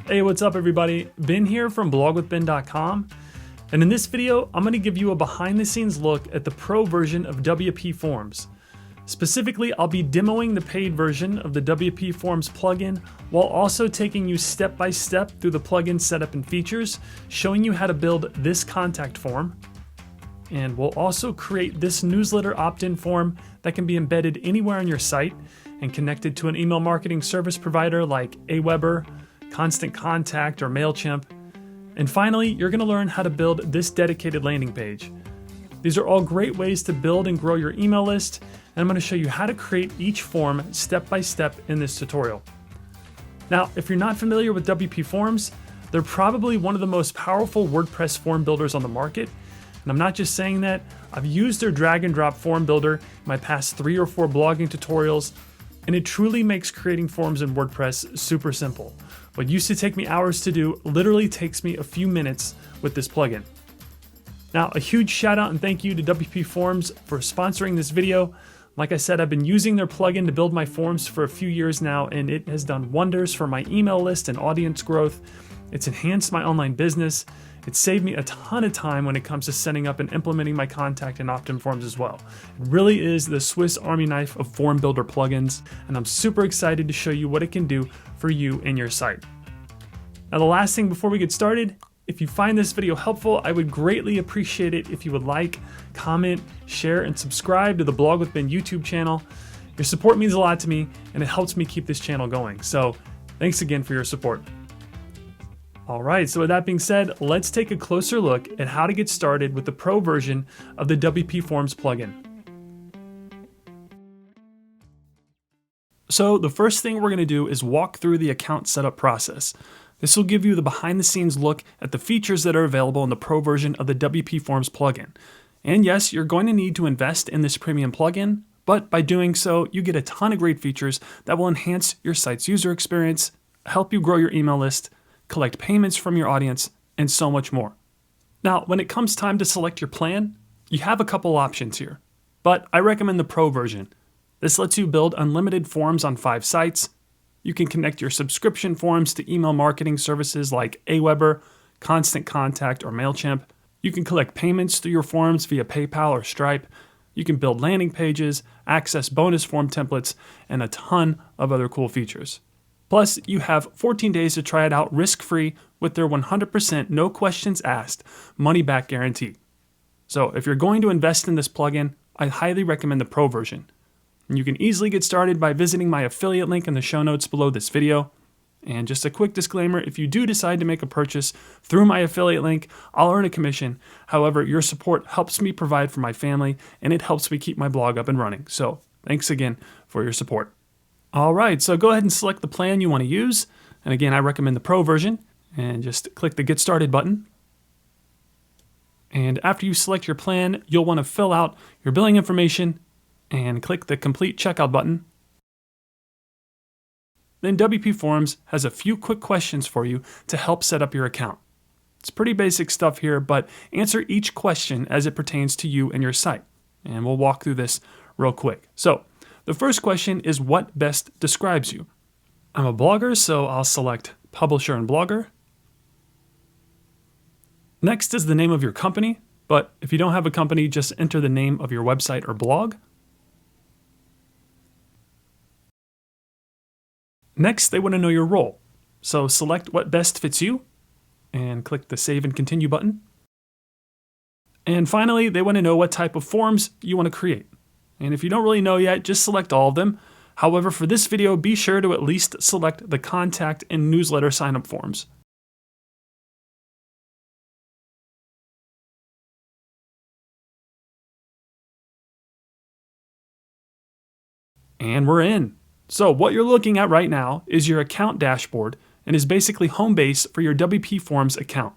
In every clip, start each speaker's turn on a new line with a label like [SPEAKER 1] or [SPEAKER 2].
[SPEAKER 1] Hey, what's up everybody? Ben here from blogwithben.com, and in this video I'm going to give you a behind the scenes look at the pro version of WPForms. Specifically, I'll be demoing the paid version of the WPForms plugin while also taking you step by step through the plugin setup and features, showing you how to build this contact form. And we'll also create this newsletter opt-in form that can be embedded anywhere on your site and connected to an email marketing service provider like Aweber, Constant Contact, or MailChimp. And finally, you're going to learn how to build this dedicated landing page. These are all great ways to build and grow your email list, and I'm going to show you how to create each form step by step in this tutorial. Now, if you're not familiar with WPForms, they're probably one of the most powerful WordPress form builders on the market. And I'm not just saying that. I've used their drag and drop form builder in my past 3 or 4 blogging tutorials, and it truly makes creating forms in WordPress super simple. What used to take me hours to do literally takes me a few minutes with this plugin. Now, a huge shout out and thank you to WPForms for sponsoring this video. Like I said, I've been using their plugin to build my forms for a few years now, and it has done wonders for my email list and audience growth. It's enhanced my online business. It saved me a ton of time when it comes to setting up and implementing my contact and opt-in forms as well. It really is the Swiss Army knife of form builder plugins, and I'm super excited to show you what it can do for you and your site. Now, the last thing before we get started, if you find this video helpful, I would greatly appreciate it if you would like, comment, share, and subscribe to the Blog with Ben YouTube channel. Your support means a lot to me, and it helps me keep this channel going. So thanks again for your support. All right, so with that being said, let's take a closer look at how to get started with the pro version of the WPForms plugin. So the first thing we're going to do is walk through the account setup process. This will give you the behind the scenes look at the features that are available in the pro version of the WPForms plugin. And yes, you're going to need to invest in this premium plugin, but by doing so, you get a ton of great features that will enhance your site's user experience, help you grow your email list, collect payments from your audience, and so much more. Now, when it comes time to select your plan, you have a couple options here, but I recommend the pro version. This lets you build unlimited forms on 5 sites. You can connect your subscription forms to email marketing services like Aweber, Constant Contact, or MailChimp. You can collect payments through your forms via PayPal or Stripe. You can build landing pages, access bonus form templates, and a ton of other cool features. Plus, you have 14 days to try it out risk-free with their 100% no questions asked money-back guarantee. So if you're going to invest in this plugin, I highly recommend the pro version. And you can easily get started by visiting my affiliate link in the show notes below this video. And just a quick disclaimer, if you do decide to make a purchase through my affiliate link, I'll earn a commission. However, your support helps me provide for my family, and it helps me keep my blog up and running. So thanks again for your support. All right, so go ahead and select the plan you want to use. And again, I recommend the pro version, and just click the Get Started button. And after you select your plan, you'll want to fill out your billing information and click the Complete Checkout button. Then WPForms has a few quick questions for you to help set up your account. It's pretty basic stuff here, but answer each question as it pertains to you and your site. And we'll walk through this real quick. So, the first question is, what best describes you? I'm a blogger, so I'll select Publisher and Blogger. Next is the name of your company, but if you don't have a company, just enter the name of your website or blog. Next, they want to know your role, so select what best fits you, and click the Save and Continue button. And finally, they want to know what type of forms you want to create. And if you don't really know yet, just select all of them. However, for this video, be sure to at least select the contact and newsletter sign-up forms. And we're in. So what you're looking at right now is your account dashboard and is basically home base for your WPForms account.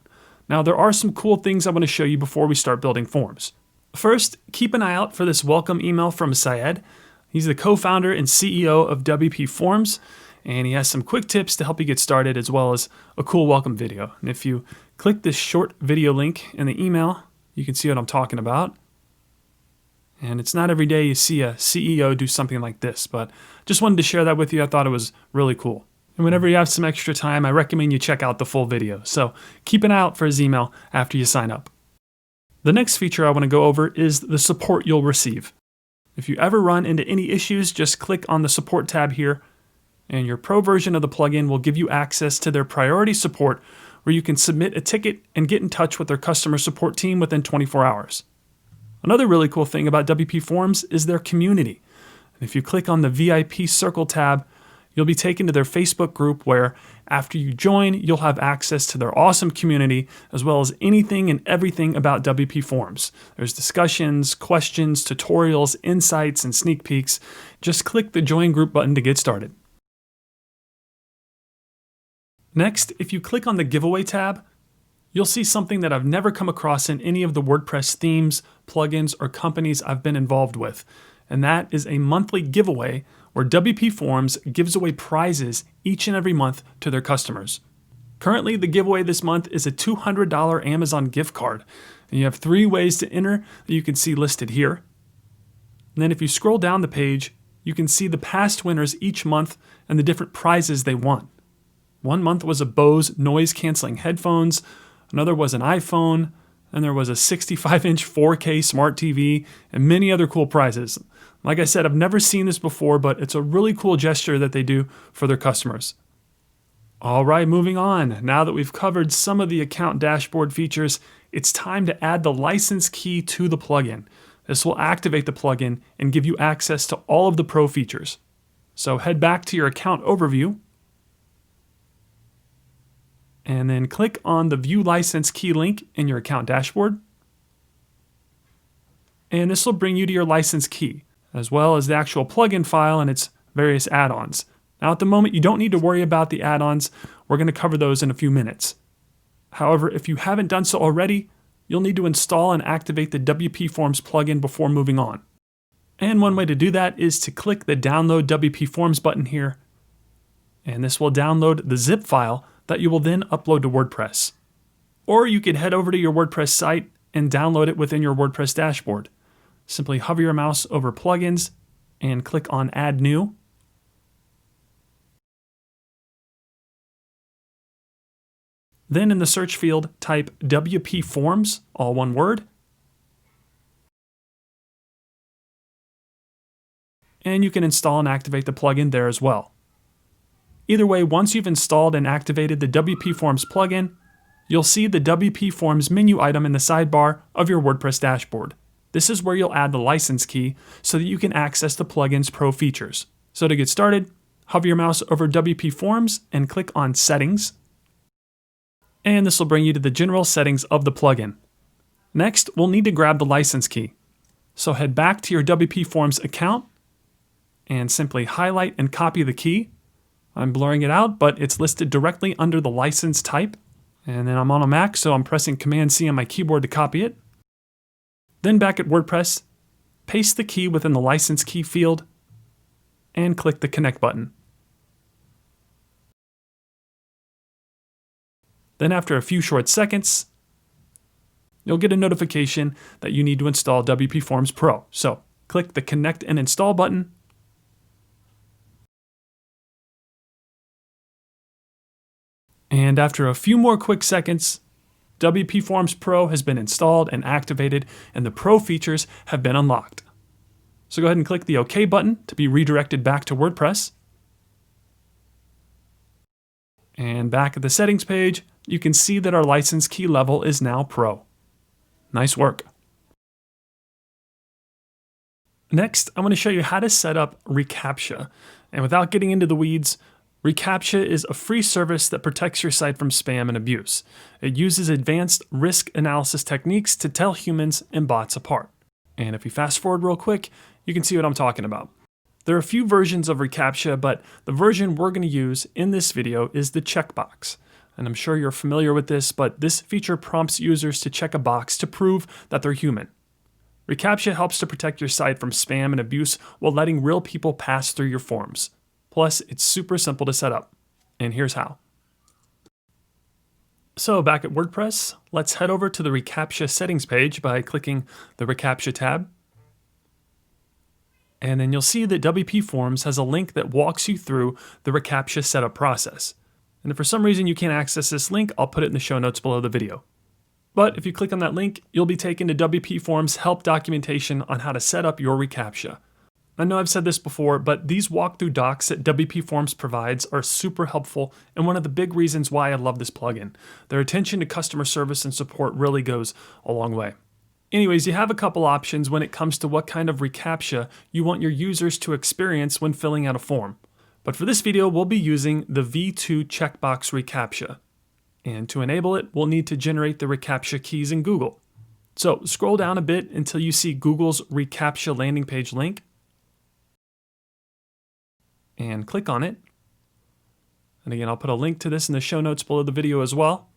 [SPEAKER 1] Now, there are some cool things I want to show you before we start building forms. First, keep an eye out for this welcome email from Syed. He's the co-founder and CEO of WPForms, and he has some quick tips to help you get started as well as a cool welcome video. And if you click this short video link in the email, you can see what I'm talking about. And it's not every day you see a CEO do something like this, but just wanted to share that with you. I thought it was really cool. And whenever you have some extra time, I recommend you check out the full video. So keep an eye out for his email after you sign up. The next feature I want to go over is the support you'll receive. If you ever run into any issues, just click on the support tab here, and your pro version of the plugin will give you access to their priority support, where you can submit a ticket and get in touch with their customer support team within 24 hours. Another really cool thing about WPForms is their community. If you click on the VIP Circle tab, you'll be taken to their Facebook group where, after you join, you'll have access to their awesome community, as well as anything and everything about WPForms. There's discussions, questions, tutorials, insights, and sneak peeks. Just click the Join Group button to get started. Next, if you click on the Giveaway tab, you'll see something that I've never come across in any of the WordPress themes, plugins, or companies I've been involved with, and that is a monthly giveaway where WPForms gives away prizes each and every month to their customers. Currently, the giveaway this month is a $200 Amazon gift card, and you have 3 ways to enter that you can see listed here. And then if you scroll down the page, you can see the past winners each month and the different prizes they won. One month was a Bose noise-canceling headphones, another was an iPhone, and there was a 65-inch 4K smart TV, and many other cool prizes. Like I said, I've never seen this before, but it's a really cool gesture that they do for their customers. All right, moving on. Now that we've covered some of the account dashboard features, it's time to add the license key to the plugin. This will activate the plugin and give you access to all of the pro features. So head back to your account overview, and then click on the View License Key link in your account dashboard. And this will bring you to your license key, as well as the actual plugin file and its various add-ons. Now at the moment, you don't need to worry about the add-ons. We're going to cover those in a few minutes. However, if you haven't done so already, you'll need to install and activate the WPForms plugin before moving on. And one way to do that is to click the Download WPForms button here, and this will download the zip file that you will then upload to WordPress. Or you could head over to your WordPress site and download it within your WordPress dashboard. Simply hover your mouse over Plugins and click on Add New. Then in the search field, type WPForms, all one word. And you can install and activate the plugin there as well. Either way, once you've installed and activated the WPForms plugin, you'll see the WPForms menu item in the sidebar of your WordPress dashboard. This is where you'll add the license key so that you can access the plugin's pro features. So to get started, hover your mouse over WPForms and click on Settings. And this will bring you to the general settings of the plugin. Next, we'll need to grab the license key. So head back to your WPForms account and simply highlight and copy the key. I'm blurring it out, but it's listed directly under the license type. And then I'm on a Mac, so I'm pressing Command-C on my keyboard to copy it. Then back at WordPress, paste the key within the license key field and click the Connect button. Then after a few short seconds, you'll get a notification that you need to install WPForms Pro. So click the Connect and Install button. And after a few more quick seconds, WPForms Pro has been installed and activated, and the Pro features have been unlocked. So go ahead and click the OK button to be redirected back to WordPress. And back at the settings page, you can see that our license key level is now Pro. Nice work. Next, I'm going to show you how to set up reCAPTCHA. And without getting into the weeds, reCAPTCHA is a free service that protects your site from spam and abuse. It uses advanced risk analysis techniques to tell humans and bots apart. And if you fast forward real quick, you can see what I'm talking about. There are a few versions of reCAPTCHA, but the version we're going to use in this video is the checkbox. And I'm sure you're familiar with this, but this feature prompts users to check a box to prove that they're human. reCAPTCHA helps to protect your site from spam and abuse while letting real people pass through your forms. Plus, it's super simple to set up. And here's how. So back at WordPress, let's head over to the reCAPTCHA settings page by clicking the reCAPTCHA tab. And then you'll see that WPForms has a link that walks you through the reCAPTCHA setup process. And if for some reason you can't access this link, I'll put it in the show notes below the video. But if you click on that link, you'll be taken to WPForms help documentation on how to set up your reCAPTCHA. I know I've said this before, but these walkthrough docs that WPForms provides are super helpful and one of the big reasons why I love this plugin. Their attention to customer service and support really goes a long way. Anyways, you have a couple options when it comes to what kind of reCAPTCHA you want your users to experience when filling out a form. But for this video, we'll be using the V2 checkbox reCAPTCHA. And to enable it, we'll need to generate the reCAPTCHA keys in Google. So scroll down a bit until you see Google's reCAPTCHA landing page link. And click on it. And again, I'll put a link to this in the show notes below the video as well.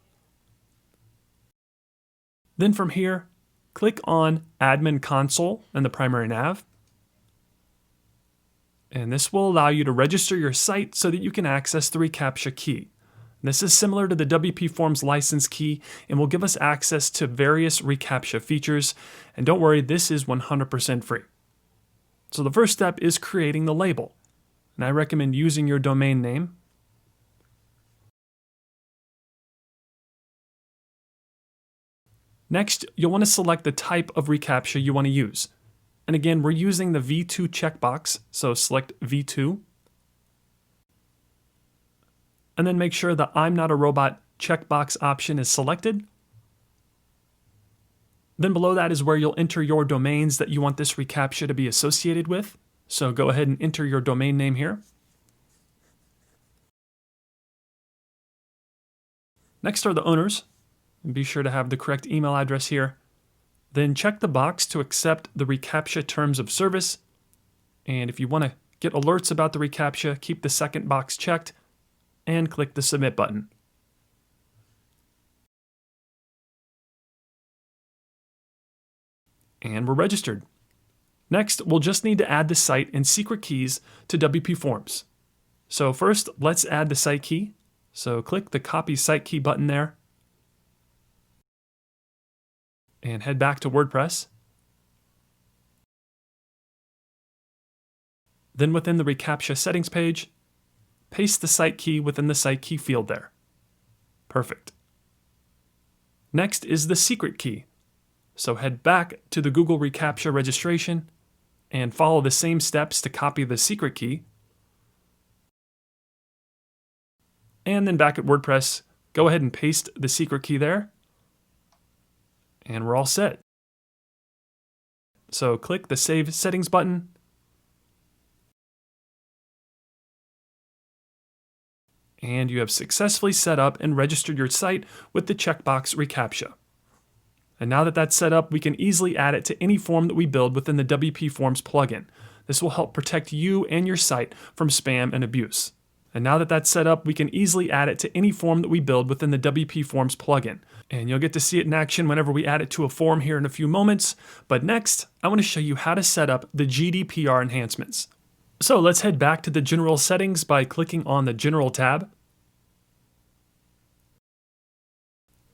[SPEAKER 1] Then from here, click on Admin Console in the primary nav. And this will allow you to register your site so that you can access the reCAPTCHA key. This is similar to the WPForms license key and will give us access to various reCAPTCHA features. And don't worry, this is 100% free. So the first step is creating the label. And I recommend using your domain name. Next, you'll want to select the type of reCAPTCHA you want to use. And again, we're using the V2 checkbox, so select V2. And then make sure the I'm not a robot checkbox option is selected. Then below that is where you'll enter your domains that you want this reCAPTCHA to be associated with. So go ahead and enter your domain name here. Next are the owners. And be sure to have the correct email address here. Then check the box to accept the reCAPTCHA terms of service. And if you want to get alerts about the reCAPTCHA, keep the second box checked and click the submit button. And we're registered. Next, we'll just need to add the site and secret keys to WPForms. So first, let's add the site key. So click the copy site key button there. And head back to WordPress. Then within the reCAPTCHA settings page, paste the site key within the site key field there. Perfect. Next is the secret key. So head back to the Google reCAPTCHA registration and follow the same steps to copy the secret key. And then back at WordPress, go ahead and paste the secret key there. And we're all set. So click the Save Settings button. And you have successfully set up and registered your site with the checkbox reCAPTCHA. And now that that's set up, we can easily add it to any form that we build within the WPForms plugin. This will help protect you and your site from spam and abuse. And now that that's set up, we can easily add it to any form that we build within the WPForms plugin. And you'll get to see it in action whenever we add it to a form here in a few moments. But next, I want to show you how to set up the GDPR enhancements. So let's head back to the General Settings by clicking on the General tab.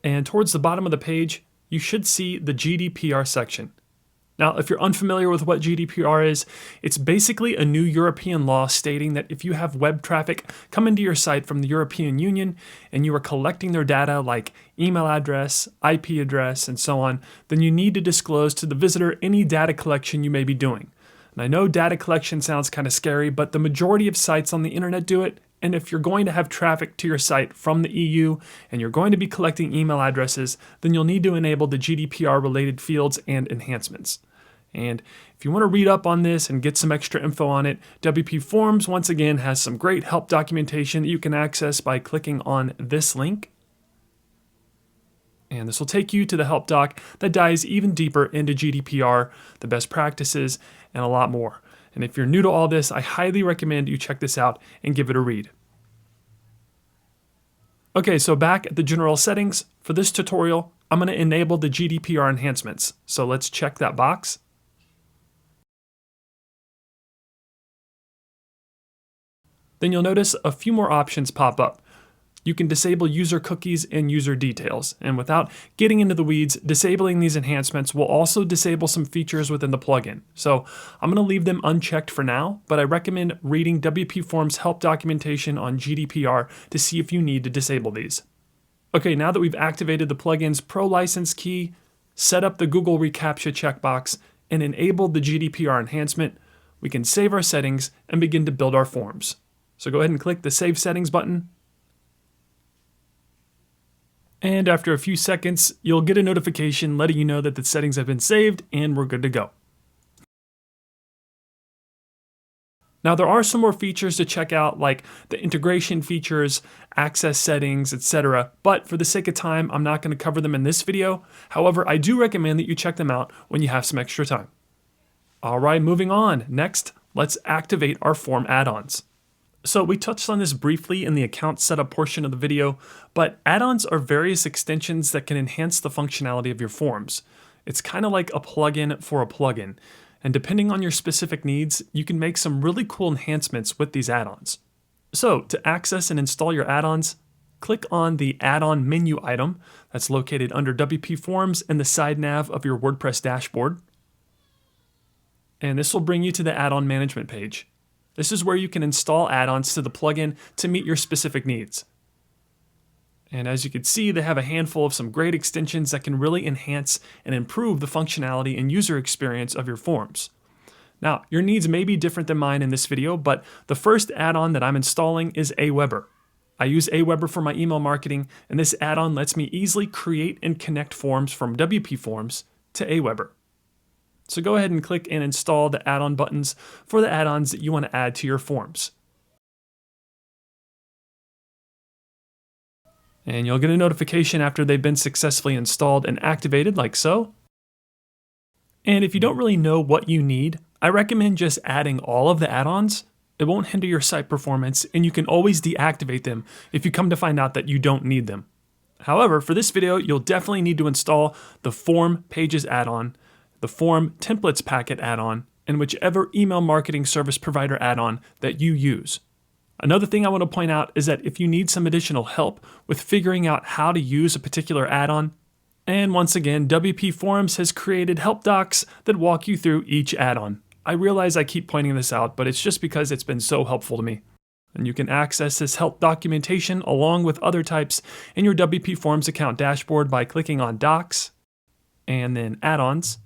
[SPEAKER 1] And towards the bottom of the page, you should see the GDPR section. Now, if you're unfamiliar with what GDPR is, it's basically a new European law stating that if you have web traffic come into your site from the European Union and you are collecting their data like email address, IP address, and so on, then you need to disclose to the visitor any data collection you may be doing. And I know data collection sounds kind of scary, but the majority of sites on the internet do it. And if you're going to have traffic to your site from the EU and you're going to be collecting email addresses, then you'll need to enable the GDPR related fields and enhancements. And if you want to read up on this and get some extra info on it, WPForms once again has some great help documentation that you can access by clicking on this link. And this will take you to the help doc that dives even deeper into GDPR, the best practices, and a lot more. And if you're new to all this, I highly recommend you check this out and give it a read. Okay, so back at the general settings, for this tutorial, I'm going to enable the GDPR enhancements. So let's check that box. Then you'll notice a few more options pop up. You can disable user cookies and user details. And without getting into the weeds, disabling these enhancements will also disable some features within the plugin. So I'm going to leave them unchecked for now, but I recommend reading WPForms help documentation on GDPR to see if you need to disable these. Okay, now that we've activated the plugin's Pro license key, set up the Google reCAPTCHA checkbox, and enabled the GDPR enhancement, we can save our settings and begin to build our forms. So go ahead and click the Save Settings button. And after a few seconds, you'll get a notification letting you know that the settings have been saved and we're good to go. Now there are some more features to check out, like the integration features, access settings, etc. But for the sake of time, I'm not going to cover them in this video. However, I do recommend that you check them out when you have some extra time. All right, moving on. Next, let's activate our form add-ons. So we touched on this briefly in the account setup portion of the video, but add-ons are various extensions that can enhance the functionality of your forms. It's kind of like a plugin for a plugin, and depending on your specific needs, you can make some really cool enhancements with these add-ons. So to access and install your add-ons, click on the add-on menu item that's located under WPForms in the side nav of your WordPress dashboard. And this will bring you to the add-on management page. This is where you can install add-ons to the plugin to meet your specific needs. And as you can see, they have a handful of some great extensions that can really enhance and improve the functionality and user experience of your forms. Now, your needs may be different than mine in this video, but the first add-on that I'm installing is Aweber. I use Aweber for my email marketing, and this add-on lets me easily create and connect forms from WPForms to Aweber. So go ahead and click and install the add-on buttons for the add-ons that you want to add to your forms. And you'll get a notification after they've been successfully installed and activated, like so. And if you don't really know what you need, I recommend just adding all of the add-ons. It won't hinder your site performance, and you can always deactivate them if you come to find out that you don't need them. However, for this video, you'll definitely need to install the Form Pages add-on, the Form Templates Packet add-on, and whichever email marketing service provider add-on that you use. Another thing I want to point out is that if you need some additional help with figuring out how to use a particular add-on, and once again, WPForms has created help docs that walk you through each add-on. I realize I keep pointing this out, but it's just because it's been so helpful to me. And you can access this help documentation along with other types in your WPForms account dashboard by clicking on Docs and then Add-ons.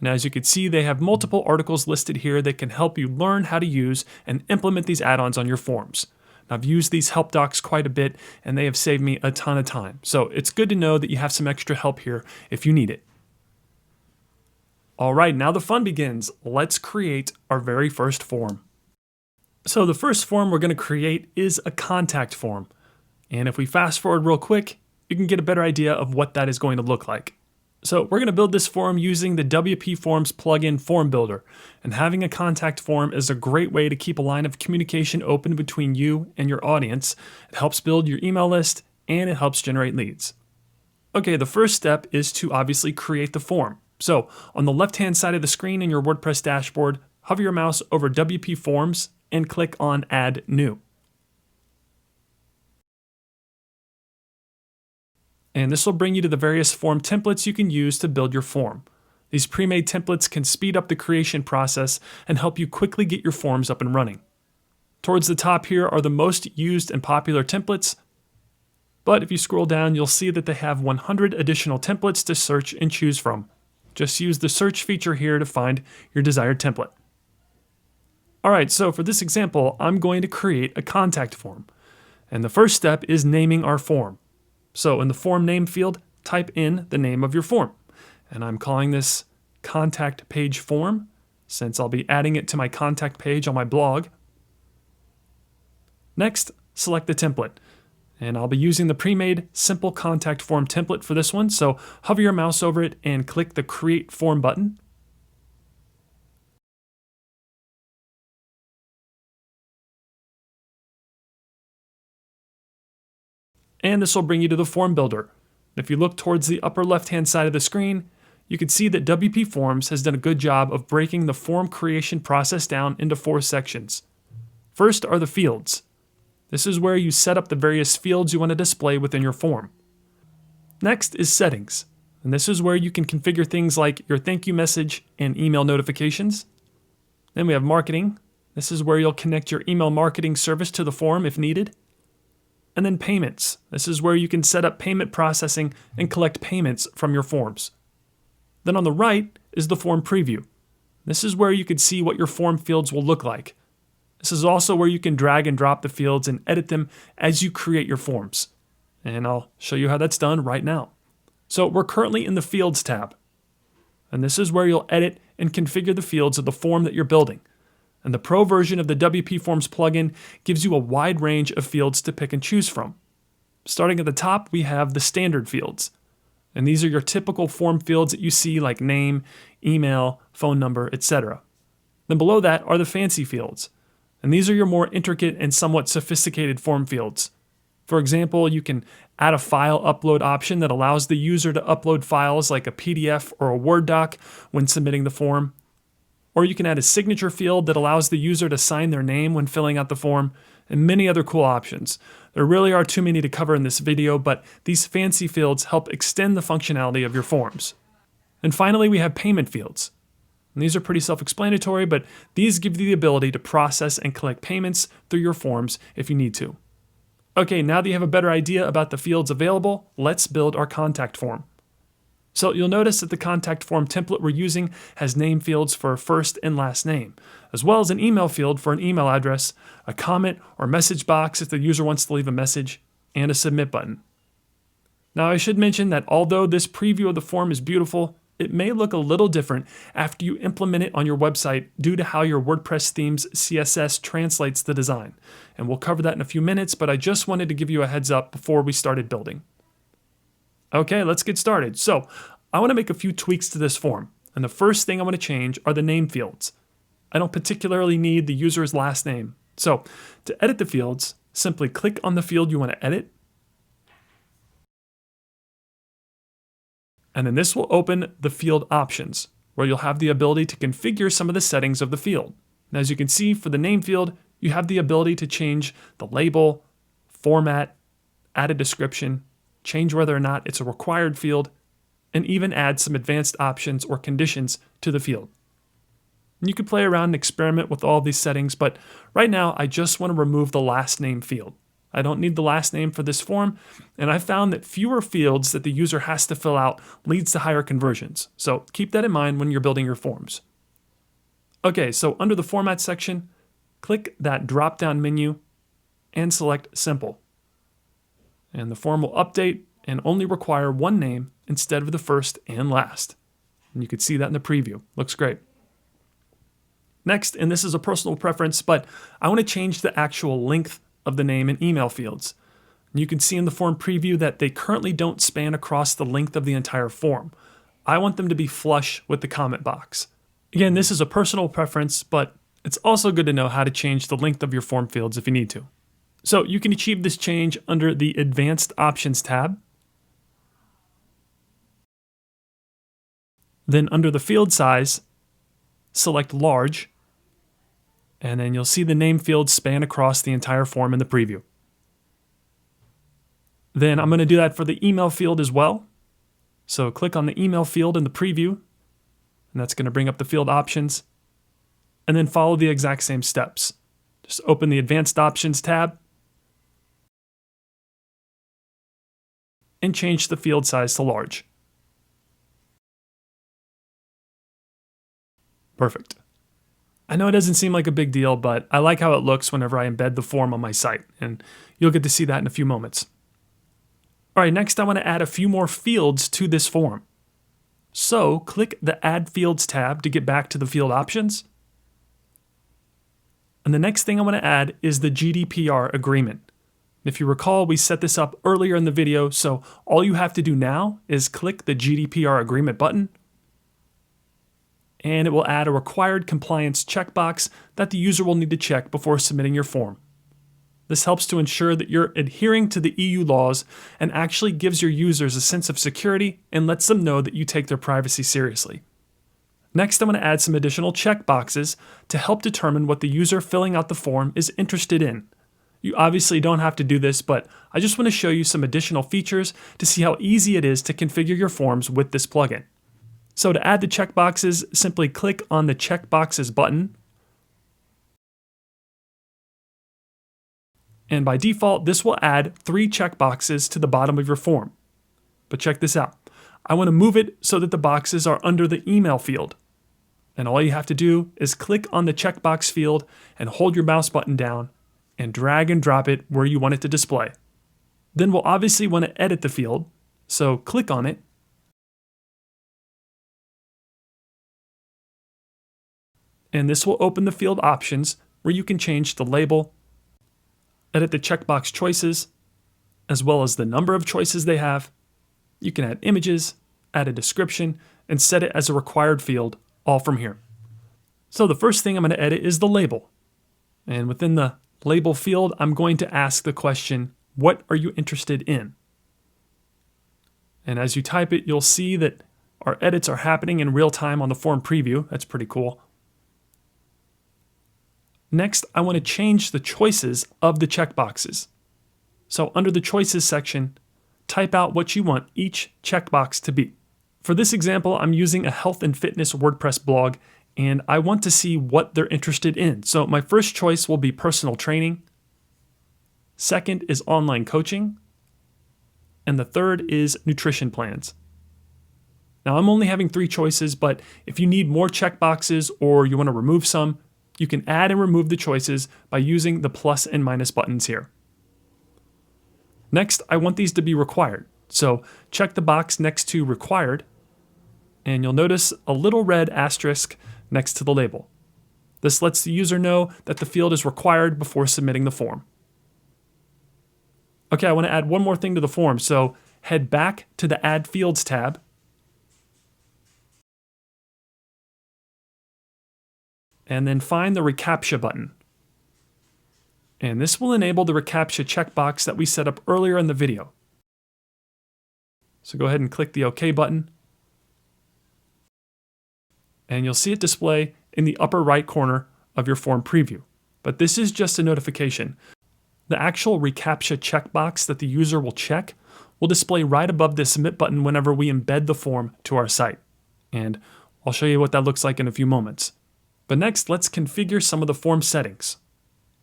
[SPEAKER 1] And as you can see, they have multiple articles listed here that can help you learn how to use and implement these add-ons on your forms. I've used these help docs quite a bit, and they have saved me a ton of time. So it's good to know that you have some extra help here if you need it. All right, now the fun begins. Let's create our very first form. So the first form we're going to create is a contact form. And if we fast forward real quick, you can get a better idea of what that is going to look like. So we're going to build this form using the WPForms plugin Form Builder, and having a contact form is a great way to keep a line of communication open between you and your audience. It helps build your email list, and it helps generate leads. Okay, the first step is to obviously create the form. So on the left-hand side of the screen in your WordPress dashboard, hover your mouse over WPForms and click on Add New. And this will bring you to the various form templates you can use to build your form. These pre-made templates can speed up the creation process and help you quickly get your forms up and running. Towards the top here are the most used and popular templates, but if you scroll down, you'll see that they have 100 additional templates to search and choose from. Just use the search feature here to find your desired template. Alright, so for this example, I'm going to create a contact form. And the first step is naming our form. So in the form name field, type in the name of your form. And I'm calling this contact page form, since I'll be adding it to my contact page on my blog. Next, select the template. And I'll be using the pre-made simple contact form template for this one, so hover your mouse over it and click the Create Form button. And this will bring you to the form builder. If you look towards the upper left-hand side of the screen, you can see that WPForms has done a good job of breaking the form creation process down into 4 sections. First are the fields. This is where you set up the various fields you want to display within your form. Next is settings, and this is where you can configure things like your thank you message and email notifications. Then we have marketing. This is where you'll connect your email marketing service to the form if needed. And then payments. This is where you can set up payment processing and collect payments from your forms. Then on the right is the form preview. This is where you can see what your form fields will look like. This is also where you can drag and drop the fields and edit them as you create your forms. And I'll show you how that's done right now. So we're currently in the Fields tab. And this is where you'll edit and configure the fields of the form that you're building. And the Pro version of the WPForms plugin gives you a wide range of fields to pick and choose from. Starting at the top, we have the standard fields. And these are your typical form fields that you see like name, email, phone number, etc. Then below that are the fancy fields. And these are your more intricate and somewhat sophisticated form fields. For example, you can add a file upload option that allows the user to upload files like a PDF or a Word doc when submitting the form. Or you can add a signature field that allows the user to sign their name when filling out the form, and many other cool options. There really are too many to cover in this video, but these fancy fields help extend the functionality of your forms. And finally, we have payment fields. And these are pretty self-explanatory, but these give you the ability to process and collect payments through your forms if you need to. Okay, now that you have a better idea about the fields available, let's build our contact form. So you'll notice that the contact form template we're using has name fields for first and last name, as well as an email field for an email address, a comment or message box if the user wants to leave a message, and a submit button. Now I should mention that although this preview of the form is beautiful, it may look a little different after you implement it on your website due to how your WordPress theme's CSS translates the design. And we'll cover that in a few minutes, but I just wanted to give you a heads up before we started building. Okay, let's get started. So I want to make a few tweaks to this form. And the first thing I want to change are the name fields. I don't particularly need the user's last name. So to edit the fields, simply click on the field you want to edit. And then this will open the field options, where you'll have the ability to configure some of the settings of the field. And as you can see, for the name field, you have the ability to change the label, format, add a description, change whether or not it's a required field, and even add some advanced options or conditions to the field. And you can play around and experiment with all of these settings, but right now I just want to remove the last name field. I don't need the last name for this form, and I found that fewer fields that the user has to fill out leads to higher conversions. So keep that in mind when you're building your forms. Okay, so under the Format section, click that drop-down menu and select Simple. And the form will update and only require one name instead of the first and last. And you can see that in the preview. Looks great. Next, and this is a personal preference, but I want to change the actual length of the name and email fields. And you can see in the form preview that they currently don't span across the length of the entire form. I want them to be flush with the comment box. Again, this is a personal preference, but it's also good to know how to change the length of your form fields if you need to. So you can achieve this change under the Advanced Options tab. Then under the field size, select Large, and then you'll see the name field span across the entire form in the preview. Then I'm going to do that for the email field as well. So click on the email field in the preview, and that's going to bring up the field options, and then follow the exact same steps. Just open the Advanced Options tab, and change the field size to large. Perfect. I know it doesn't seem like a big deal, but I like how it looks whenever I embed the form on my site, and you'll get to see that in a few moments. All right, next I want to add a few more fields to this form. So click the Add Fields tab to get back to the field options. And the next thing I want to add is the GDPR agreement. If you recall, we set this up earlier in the video, so all you have to do now is click the GDPR agreement button, and it will add a required compliance checkbox that the user will need to check before submitting your form. This helps to ensure that you're adhering to the EU laws and actually gives your users a sense of security and lets them know that you take their privacy seriously. Next, I'm going to add some additional checkboxes to help determine what the user filling out the form is interested in. You obviously don't have to do this, but I just want to show you some additional features to see how easy it is to configure your forms with this plugin. So to add the checkboxes, simply click on the checkboxes button. And by default, this will add 3 checkboxes to the bottom of your form. But check this out. I want to move it so that the boxes are under the email field. And all you have to do is click on the checkbox field and hold your mouse button down and drag and drop it where you want it to display. Then we'll obviously want to edit the field, so click on it. And this will open the field options where you can change the label, edit the checkbox choices, as well as the number of choices they have. You can add images, add a description, and set it as a required field, all from here. So the first thing I'm going to edit is the label. And within the label field, I'm going to ask the question, what are you interested in? And as you type it, you'll see that our edits are happening in real time on the form preview. That's pretty cool. Next, I want to change the choices of the checkboxes. So under the choices section, type out what you want each checkbox to be. For this example, I'm using a health and fitness WordPress blog, and I want to see what they're interested in. So my first choice will be personal training. Second is online coaching. And the third is nutrition plans. Now I'm only having 3 choices, but if you need more checkboxes or you want to remove some, you can add and remove the choices by using the plus and minus buttons here. Next, I want these to be required. So check the box next to required, and you'll notice a little red asterisk next to the label. This lets the user know that the field is required before submitting the form. Okay, I want to add one more thing to the form, so head back to the Add Fields tab. And then find the reCAPTCHA button. And this will enable the reCAPTCHA checkbox that we set up earlier in the video. So go ahead and click the OK button. And you'll see it display in the upper right corner of your form preview. But this is just a notification. The actual reCAPTCHA checkbox that the user will check will display right above the Submit button whenever we embed the form to our site. And I'll show you what that looks like in a few moments. But next, let's configure some of the form settings.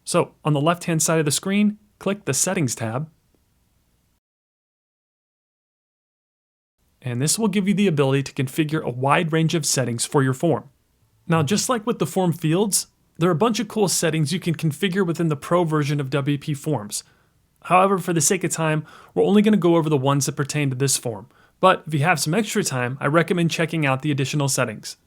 [SPEAKER 1] So on the left-hand side of the screen, click the Settings tab. And this will give you the ability to configure a wide range of settings for your form. Now, just like with the form fields, there are a bunch of cool settings you can configure within the Pro version of WPForms. However, for the sake of time, we're only going to go over the ones that pertain to this form. But if you have some extra time, I recommend checking out the additional settings.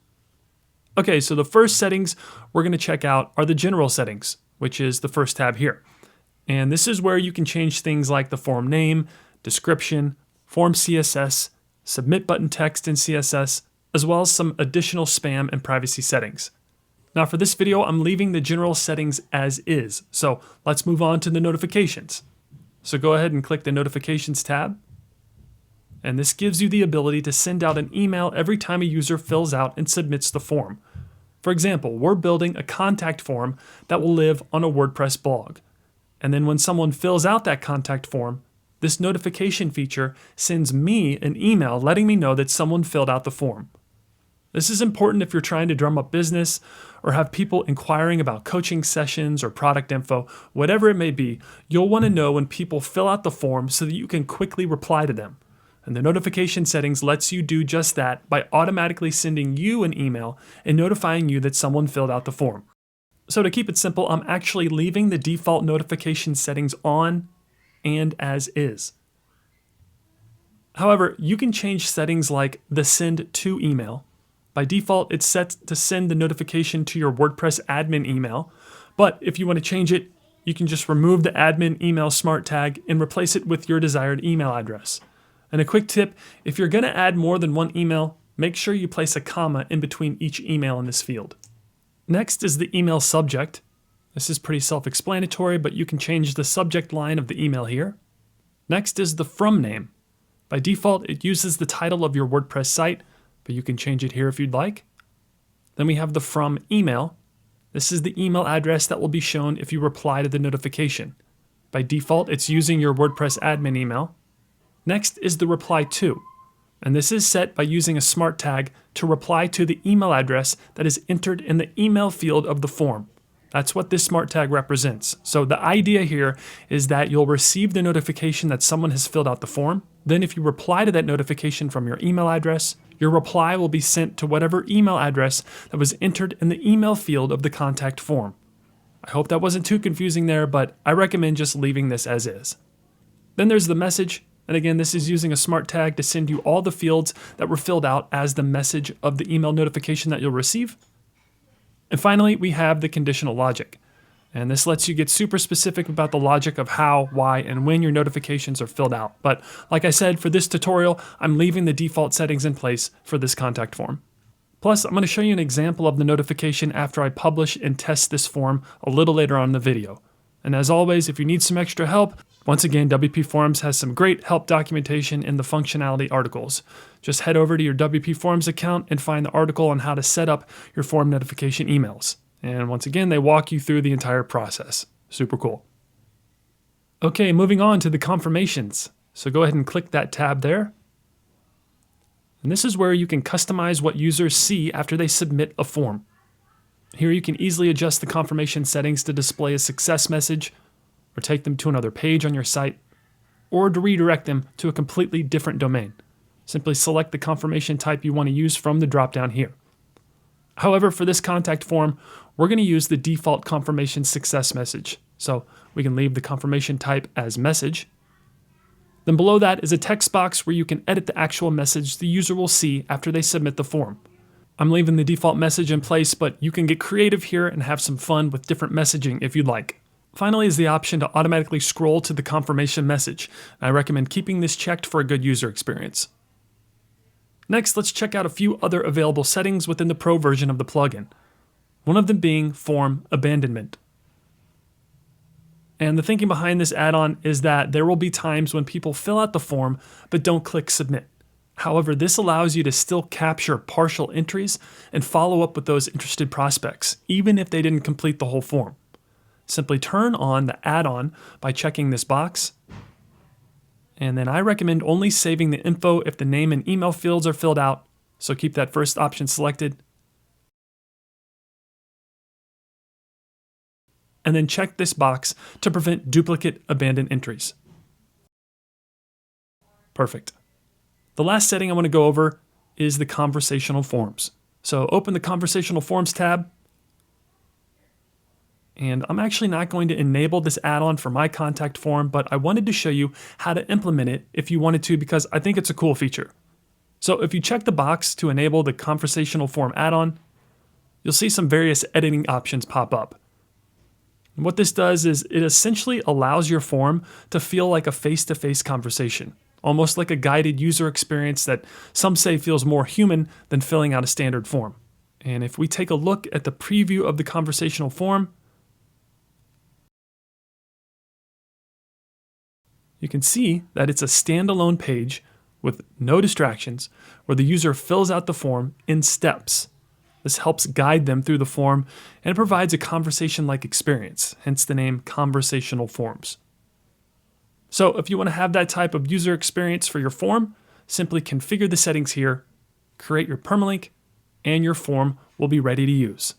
[SPEAKER 1] Okay, so the first settings we're going to check out are the general settings, which is the first tab here. And this is where you can change things like the form name, description, form CSS, submit button text in CSS, as well as some additional spam and privacy settings. Now for this video, I'm leaving the general settings as is. So let's move on to the notifications. So go ahead and click the Notifications tab. And this gives you the ability to send out an email every time a user fills out and submits the form. For example, we're building a contact form that will live on a WordPress blog. And then when someone fills out that contact form, this notification feature sends me an email letting me know that someone filled out the form. This is important if you're trying to drum up business or have people inquiring about coaching sessions or product info, whatever it may be. You'll want to know when people fill out the form so that you can quickly reply to them. And the notification settings lets you do just that by automatically sending you an email and notifying you that someone filled out the form. So to keep it simple, I'm actually leaving the default notification settings on and as is. However, you can change settings like the send to email. By default, it's set to send the notification to your WordPress admin email, but if you want to change it, you can just remove the admin email smart tag and replace it with your desired email address. And a quick tip, if you're going to add more than one email, make sure you place a comma in between each email in this field. Next is the email subject. This is pretty self-explanatory, but you can change the subject line of the email here. Next is the from name. By default, it uses the title of your WordPress site, but you can change it here if you'd like. Then we have the from email. This is the email address that will be shown if you reply to the notification. By default, it's using your WordPress admin email. Next is the reply to, and this is set by using a smart tag to reply to the email address that is entered in the email field of the form. That's what this smart tag represents. So the idea here is that you'll receive the notification that someone has filled out the form. Then if you reply to that notification from your email address, your reply will be sent to whatever email address that was entered in the email field of the contact form. I hope that wasn't too confusing there, but I recommend just leaving this as is. Then there's the message, and again, this is using a smart tag to send you all the fields that were filled out as the message of the email notification that you'll receive. And finally, we have the conditional logic. And this lets you get super specific about the logic of how, why, and when your notifications are filled out. But like I said, for this tutorial, I'm leaving the default settings in place for this contact form. Plus, I'm going to show you an example of the notification after I publish and test this form a little later on in the video. And as always, if you need some extra help, once again, WPForms has some great help documentation in the functionality articles. Just head over to your WPForms account and find the article on how to set up your form notification emails. And once again, they walk you through the entire process. Super cool. Okay, moving on to the confirmations. So go ahead and click that tab there. And this is where you can customize what users see after they submit a form. Here you can easily adjust the confirmation settings to display a success message, or take them to another page on your site, or to redirect them to a completely different domain. Simply select the confirmation type you want to use from the drop-down here. However, for this contact form, we're going to use the default confirmation success message. So we can leave the confirmation type as message. Then below that is a text box where you can edit the actual message the user will see after they submit the form. I'm leaving the default message in place, but you can get creative here and have some fun with different messaging if you'd like. Finally is the option to automatically scroll to the confirmation message. I recommend keeping this checked for a good user experience. Next, let's check out a few other available settings within the Pro version of the plugin. One of them being form abandonment. And the thinking behind this add-on is that there will be times when people fill out the form but don't click submit. However, this allows you to still capture partial entries and follow up with those interested prospects, even if they didn't complete the whole form. Simply turn on the add-on by checking this box. And then I recommend only saving the info if the name and email fields are filled out, so keep that first option selected. And then check this box to prevent duplicate abandoned entries. Perfect. The last setting I want to go over is the conversational forms. So open the conversational forms tab. And I'm actually not going to enable this add-on for my contact form, but I wanted to show you how to implement it if you wanted to, because I think it's a cool feature. So if you check the box to enable the conversational form add-on, you'll see some various editing options pop up. And what this does is it essentially allows your form to feel like a face-to-face conversation, almost like a guided user experience that some say feels more human than filling out a standard form. And if we take a look at the preview of the conversational form, you can see that it's a standalone page with no distractions where the user fills out the form in steps. This helps guide them through the form and it provides a conversation-like experience, hence the name conversational forms. So if you want to have that type of user experience for your form, simply configure the settings here, create your permalink, and your form will be ready to use.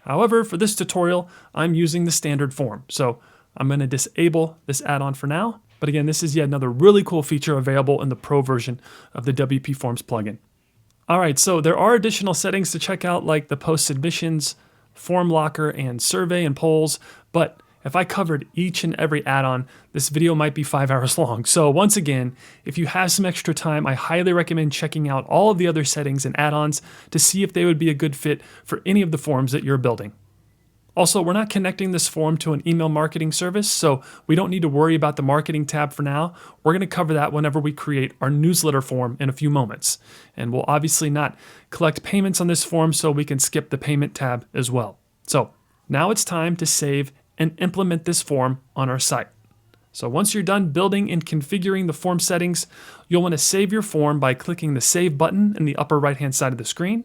[SPEAKER 1] However, for this tutorial, I'm using the standard form, so I'm going to disable this add-on for now. But again, this is yet another really cool feature available in the Pro version of the WPForms plugin. All right, so there are additional settings to check out like the post submissions, form locker, and survey and polls, but if I covered each and every add-on, this video might be 5 hours long. So once again, if you have some extra time, I highly recommend checking out all of the other settings and add-ons to see if they would be a good fit for any of the forms that you're building. Also, we're not connecting this form to an email marketing service, so we don't need to worry about the marketing tab for now. We're going to cover that whenever we create our newsletter form in a few moments. And we'll obviously not collect payments on this form, so we can skip the payment tab as well. So now it's time to save and implement this form on our site. So once you're done building and configuring the form settings, you'll want to save your form by clicking the Save button in the upper right-hand side of the screen.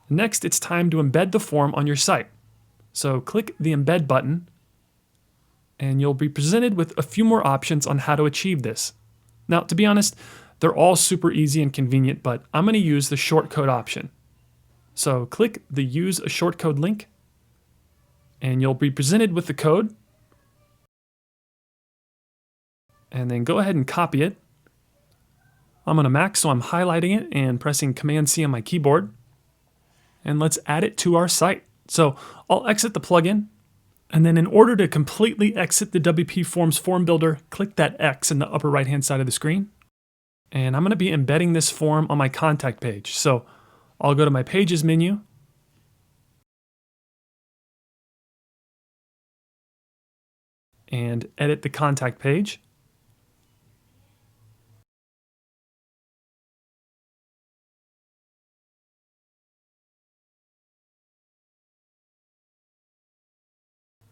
[SPEAKER 1] Next, it's time to embed the form on your site. So click the Embed button, and you'll be presented with a few more options on how to achieve this. Now, to be honest, they're all super easy and convenient, but I'm going to use the shortcode option. So click the Use a Shortcode link, and you'll be presented with the code. And then go ahead and copy it. I'm on a Mac, so I'm highlighting it and pressing Command-C on my keyboard. And let's add it to our site. So I'll exit the plugin. And then in order to completely exit the WPForms form builder, click that X in the upper right-hand side of the screen. And I'm going to be embedding this form on my contact page. So I'll go to my Pages menu. And edit the contact page.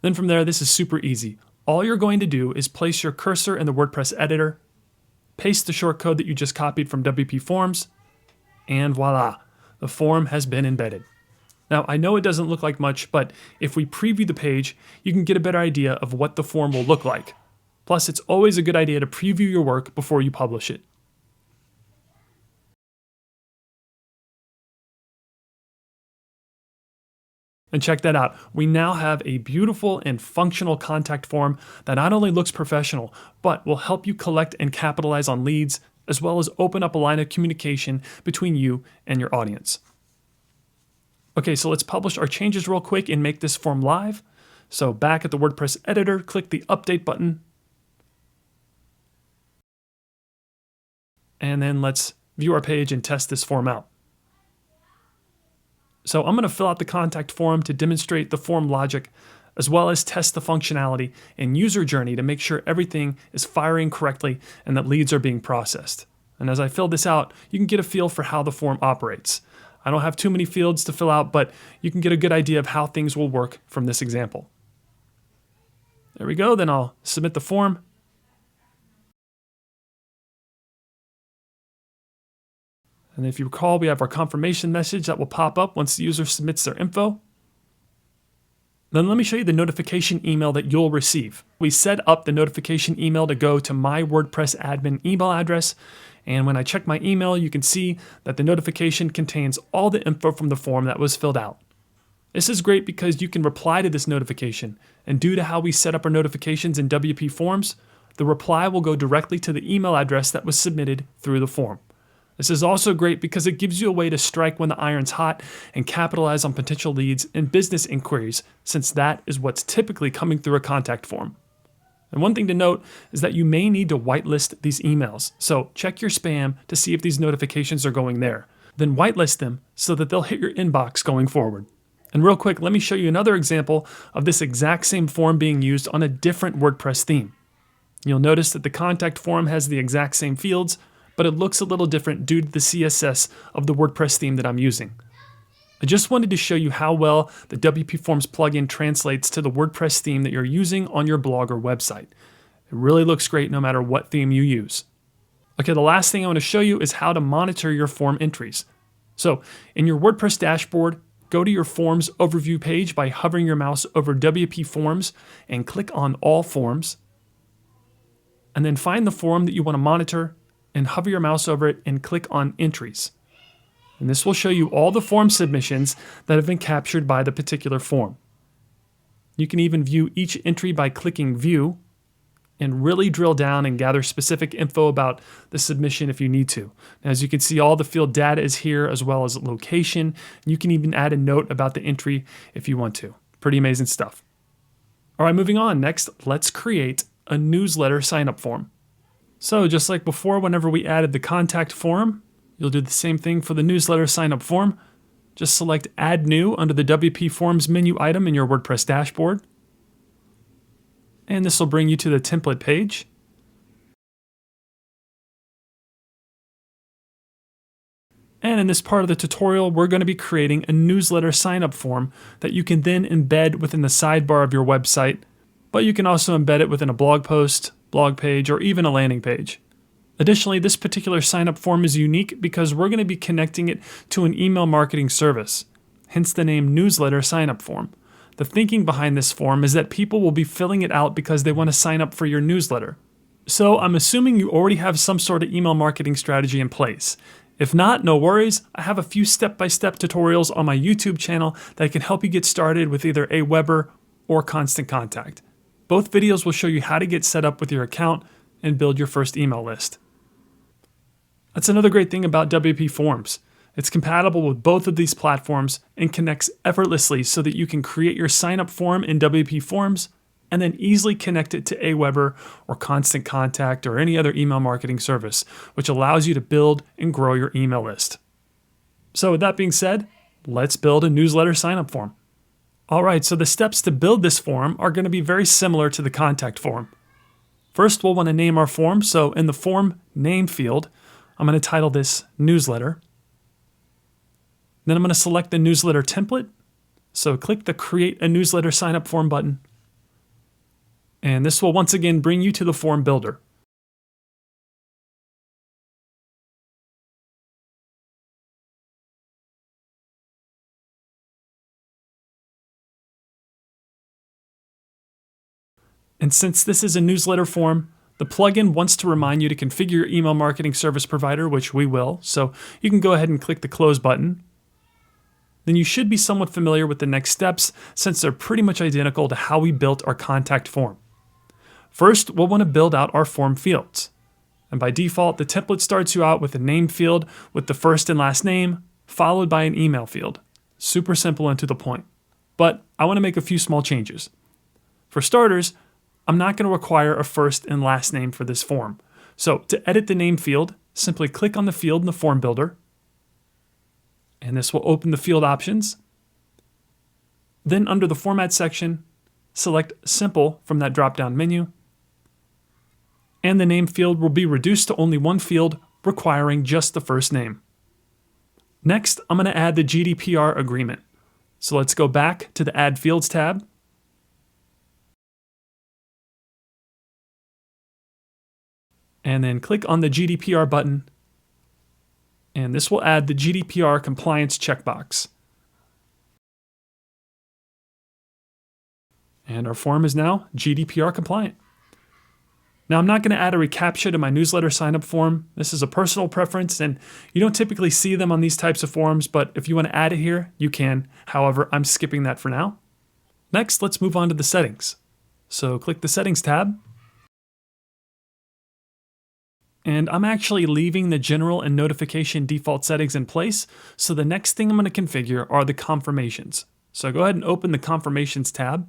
[SPEAKER 1] Then from there, this is super easy. All you're going to do is place your cursor in the WordPress editor, paste the shortcode that you just copied from WPForms, and voila, the form has been embedded. Now, I know it doesn't look like much, but if we preview the page, you can get a better idea of what the form will look like. Plus, it's always a good idea to preview your work before you publish it. And check that out. We now have a beautiful and functional contact form that not only looks professional, but will help you collect and capitalize on leads, as well as open up a line of communication between you and your audience. Okay, so let's publish our changes real quick and make this form live. So back at the WordPress editor, click the Update button. And then let's view our page and test this form out. So I'm going to fill out the contact form to demonstrate the form logic, as well as test the functionality and user journey to make sure everything is firing correctly and that leads are being processed. And as I fill this out, you can get a feel for how the form operates. I don't have too many fields to fill out, but you can get a good idea of how things will work from this example. There we go, then I'll submit the form. And if you recall, we have our confirmation message that will pop up once the user submits their info. Then let me show you the notification email that you'll receive. We set up the notification email to go to my WordPress admin email address. And when I check my email, you can see that the notification contains all the info from the form that was filled out. This is great because you can reply to this notification. And due to how we set up our notifications in WPForms, the reply will go directly to the email address that was submitted through the form. This is also great because it gives you a way to strike when the iron's hot and capitalize on potential leads and business inquiries, since that is what's typically coming through a contact form. And one thing to note is that you may need to whitelist these emails, so check your spam to see if these notifications are going there. Then whitelist them so that they'll hit your inbox going forward. And real quick, let me show you another example of this exact same form being used on a different WordPress theme. You'll notice that the contact form has the exact same fields, but it looks a little different due to the CSS of the WordPress theme that I'm using. I just wanted to show you how well the WPForms plugin translates to the WordPress theme that you're using on your blog or website. It really looks great no matter what theme you use. Okay, the last thing I want to show you is how to monitor your form entries. So in your WordPress dashboard, go to your Forms overview page by hovering your mouse over WPForms and click on All Forms. And then find the form that you want to monitor and hover your mouse over it and click on Entries. And this will show you all the form submissions that have been captured by the particular form. You can even view each entry by clicking View and really drill down and gather specific info about the submission if you need to. As you can see, all the field data is here as well as location. You can even add a note about the entry if you want to. Pretty amazing stuff. All right, moving on. Next, let's create a newsletter sign-up form. So just like before, whenever we added the contact form, you'll do the same thing for the newsletter sign-up form. Just select Add New under the WPForms menu item in your WordPress dashboard. And this will bring you to the template page. And in this part of the tutorial, we're going to be creating a newsletter sign-up form that you can then embed within the sidebar of your website, but you can also embed it within a blog post, blog page, or even a landing page. Additionally, this particular sign-up form is unique because we're going to be connecting it to an email marketing service, hence the name newsletter sign-up form. The thinking behind this form is that people will be filling it out because they want to sign up for your newsletter. So I'm assuming you already have some sort of email marketing strategy in place. If not, no worries. I have a few step-by-step tutorials on my YouTube channel that can help you get started with either Aweber or Constant Contact. Both videos will show you how to get set up with your account and build your first email list. That's another great thing about WPForms. It's compatible with both of these platforms and connects effortlessly so that you can create your sign-up form in WPForms and then easily connect it to Aweber or Constant Contact or any other email marketing service, which allows you to build and grow your email list. So with that being said, let's build a newsletter sign-up form. All right, so the steps to build this form are going to be very similar to the contact form. First, we'll want to name our form. So in the form name field, I'm going to title this newsletter. Then I'm going to select the newsletter template. So click the Create a Newsletter Sign-Up Form button. And this will once again bring you to the form builder. And since this is a newsletter form, the plugin wants to remind you to configure your email marketing service provider, which we will. So you can go ahead and click the Close button. Then you should be somewhat familiar with the next steps since they're pretty much identical to how we built our contact form. First, we'll want to build out our form fields. And by default, the template starts you out with a name field with the first and last name, followed by an email field. Super simple and to the point. But I want to make a few small changes. For starters, I'm not going to require a first and last name for this form. So to edit the name field, simply click on the field in the form builder. And this will open the field options. Then under the Format section, select Simple from that drop-down menu. And the name field will be reduced to only one field, requiring just the first name. Next, I'm going to add the GDPR agreement. So let's go back to the Add Fields tab. And then click on the GDPR button. And this will add the GDPR compliance checkbox. And our form is now GDPR compliant. Now, I'm not going to add a reCAPTCHA to my newsletter sign-up form. This is a personal preference, and you don't typically see them on these types of forms, but if you want to add it here, you can. However, I'm skipping that for now. Next, let's move on to the settings. So click the Settings tab. And I'm actually leaving the general and notification default settings in place, so the next thing I'm going to configure are the confirmations. So go ahead and open the Confirmations tab.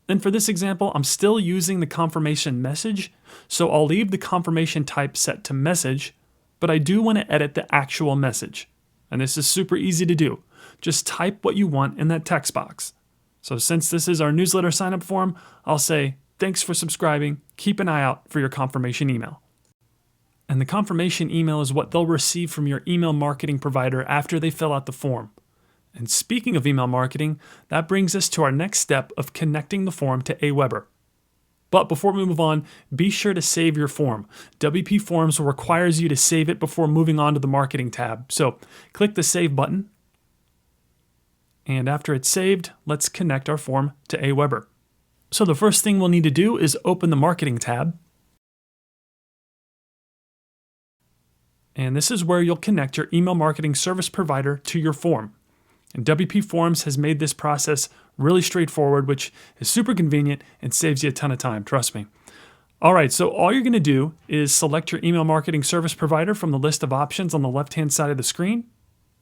[SPEAKER 1] And for this example, I'm still using the confirmation message, so I'll leave the confirmation type set to message, but I do want to edit the actual message. And this is super easy to do. Just type what you want in that text box. So since this is our newsletter sign-up form, I'll say, "Thanks for subscribing. Keep an eye out for your confirmation email." And the confirmation email is what they'll receive from your email marketing provider after they fill out the form. And speaking of email marketing, that brings us to our next step of connecting the form to Aweber. But before we move on, be sure to save your form. WPForms requires you to save it before moving on to the marketing tab. So click the Save button. And after it's saved, let's connect our form to Aweber. So the first thing we'll need to do is open the marketing tab. And this is where you'll connect your email marketing service provider to your form. And WPForms has made this process really straightforward, which is super convenient and saves you a ton of time, trust me. All right, so all you're going to do is select your email marketing service provider from the list of options on the left-hand side of the screen.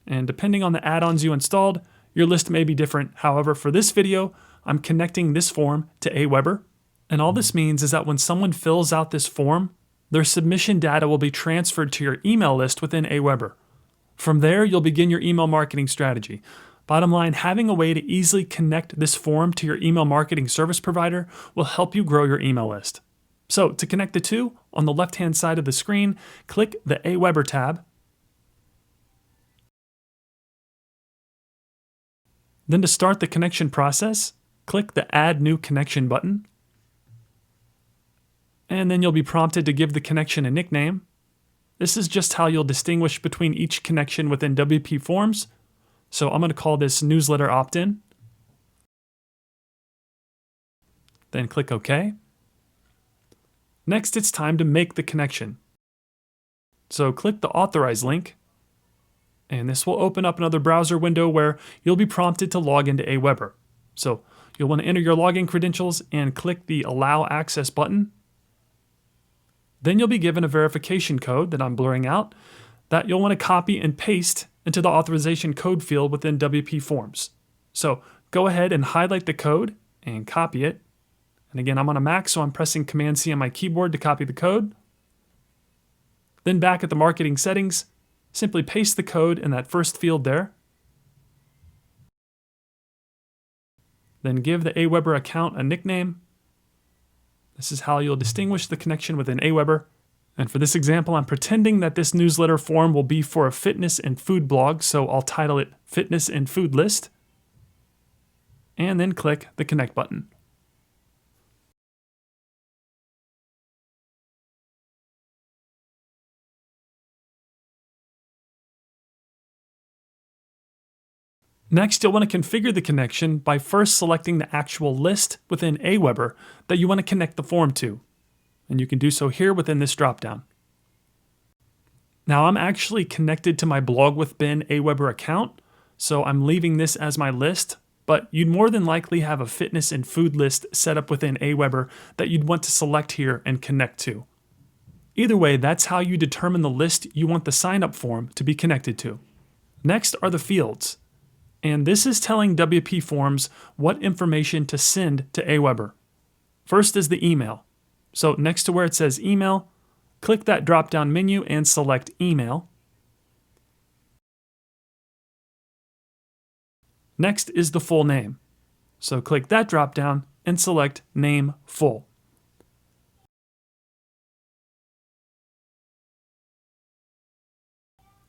[SPEAKER 1] And depending on the add-ons you installed, your list may be different. However, for this video, I'm connecting this form to Aweber. And all this means is that when someone fills out this form, their submission data will be transferred to your email list within Aweber. From there, you'll begin your email marketing strategy. Bottom line, having a way to easily connect this form to your email marketing service provider will help you grow your email list. So to connect the two, on the left-hand side of the screen, click the Aweber tab. Then to start the connection process, click the Add New Connection button. And then you'll be prompted to give the connection a nickname. This is just how you'll distinguish between each connection within WPForms. So I'm going to call this newsletter opt-in. Then click OK. Next, it's time to make the connection. So click the authorize link, and this will open up another browser window where you'll be prompted to log into Aweber. So you'll want to enter your login credentials and click the Allow Access button. Then you'll be given a verification code that I'm blurring out that you'll want to copy and paste into the authorization code field within WPForms. So go ahead and highlight the code and copy it. And again, I'm on a Mac, so I'm pressing Command-C on my keyboard to copy the code. Then back at the marketing settings, simply paste the code in that first field there. Then give the Aweber account a nickname. This is how you'll distinguish the connection within Aweber. And for this example, I'm pretending that this newsletter form will be for a fitness and food blog, so I'll title it Fitness and Food List. And then click the Connect button. Next, you'll want to configure the connection by first selecting the actual list within Aweber that you want to connect the form to. And you can do so here within this dropdown. Now I'm actually connected to my Blog with Ben Aweber account, so I'm leaving this as my list, but you'd more than likely have a fitness and food list set up within Aweber that you'd want to select here and connect to. Either way, that's how you determine the list you want the signup form to be connected to. Next are the fields. And this is telling WPForms what information to send to Aweber. First is the email. So next to where it says email, click that drop-down menu and select email. Next is the full name. So click that drop-down and select name full.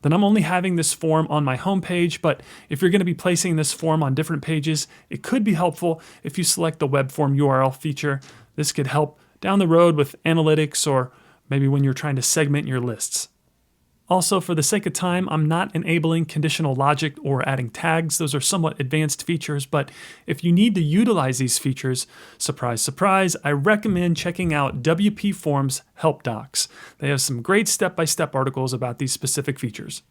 [SPEAKER 1] Then I'm only having this form on my home page, but if you're going to be placing this form on different pages, it could be helpful if you select the web form URL feature. This could help down the road with analytics or maybe when you're trying to segment your lists. Also, for the sake of time, I'm not enabling conditional logic or adding tags. Those are somewhat advanced features, but if you need to utilize these features, surprise, surprise, I recommend checking out WPForms help docs. They have some great step-by-step articles about these specific features.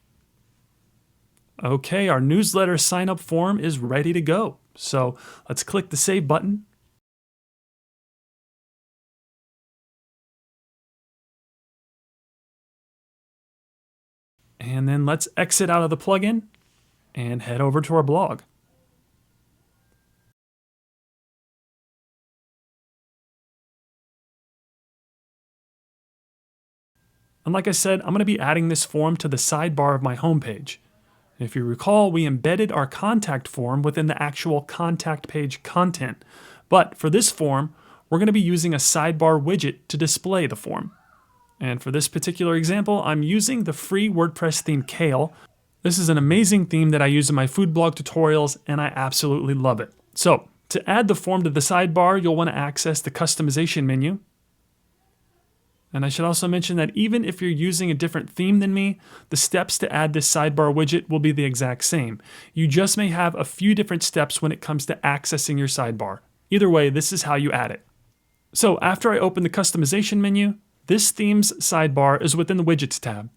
[SPEAKER 1] Okay, our newsletter sign-up form is ready to go. So let's click the Save button. And then let's exit out of the plugin and head over to our blog. And like I said, I'm going to be adding this form to the sidebar of my homepage. And if you recall, we embedded our contact form within the actual contact page content. But for this form, we're going to be using a sidebar widget to display the form. And for this particular example, I'm using the free WordPress theme Kale. This is an amazing theme that I use in my food blog tutorials, and I absolutely love it. So to add the form to the sidebar, you'll want to access the customization menu. And I should also mention that even if you're using a different theme than me, the steps to add this sidebar widget will be the exact same. You just may have a few different steps when it comes to accessing your sidebar. Either way, this is how you add it. So after I open the customization menu, this theme's sidebar is within the Widgets tab.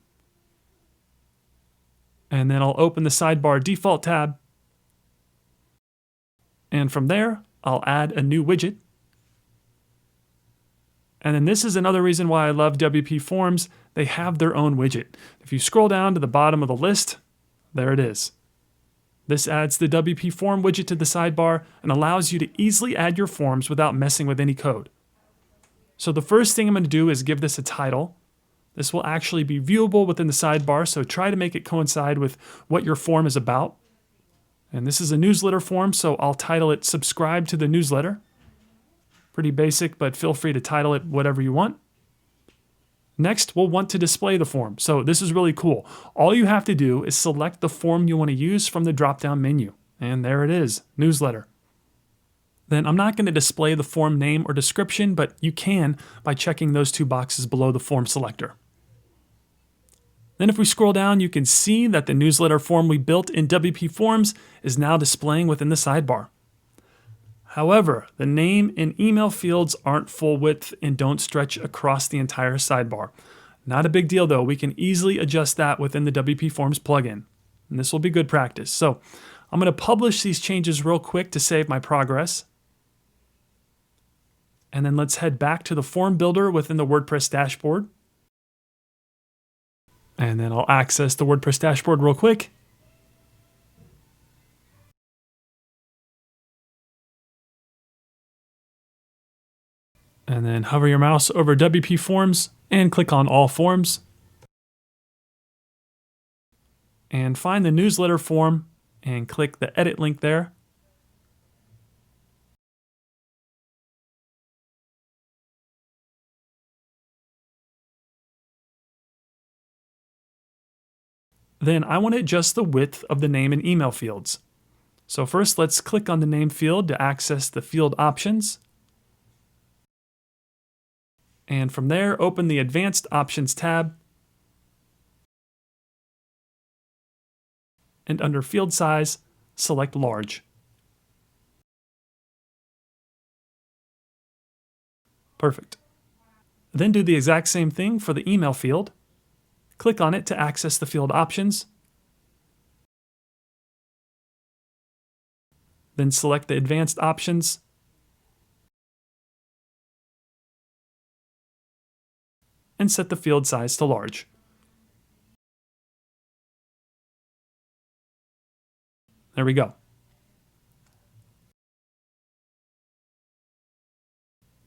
[SPEAKER 1] And then I'll open the Sidebar Default tab. And from there, I'll add a new widget. And then this is another reason why I love WPForms. They have their own widget. If you scroll down to the bottom of the list, there it is. This adds the WPForm widget to the sidebar and allows you to easily add your forms without messing with any code. So the first thing I'm going to do is give this a title. This will actually be viewable within the sidebar, so try to make it coincide with what your form is about. And this is a newsletter form, so I'll title it Subscribe to the Newsletter. Pretty basic, but feel free to title it whatever you want. Next, we'll want to display the form. So this is really cool. All you have to do is select the form you want to use from the drop-down menu. And there it is, Newsletter. Then I'm not going to display the form name or description, but you can by checking those two boxes below the form selector. Then if we scroll down, you can see that the newsletter form we built in WPForms is now displaying within the sidebar. However, the name and email fields aren't full width and don't stretch across the entire sidebar. Not a big deal though, we can easily adjust that within the WPForms plugin. And this will be good practice. So I'm going to publish these changes real quick to save my progress. And then let's head back to the form builder within the WordPress dashboard. And then I'll access the WordPress dashboard real quick. And then hover your mouse over WPForms and click on All Forms. And find the newsletter form and click the edit link there. Then I want to adjust the width of the name and email fields. So first let's click on the name field to access the field options. And from there, open the Advanced Options tab. And under Field Size, select Large. Perfect. Then do the exact same thing for the email field. Click on it to access the field options. Then select the Advanced Options. And set the field size to large. There we go.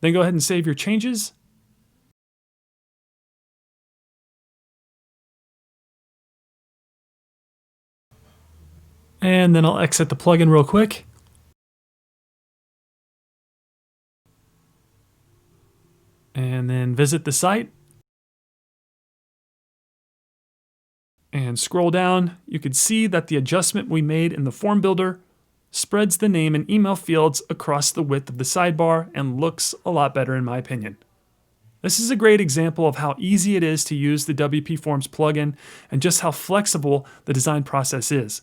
[SPEAKER 1] Then go ahead and save your changes. And then I'll exit the plugin real quick. And then visit the site. And scroll down, you can see that the adjustment we made in the form builder spreads the name and email fields across the width of the sidebar and looks a lot better in my opinion. This is a great example of how easy it is to use the WPForms plugin and just how flexible the design process is.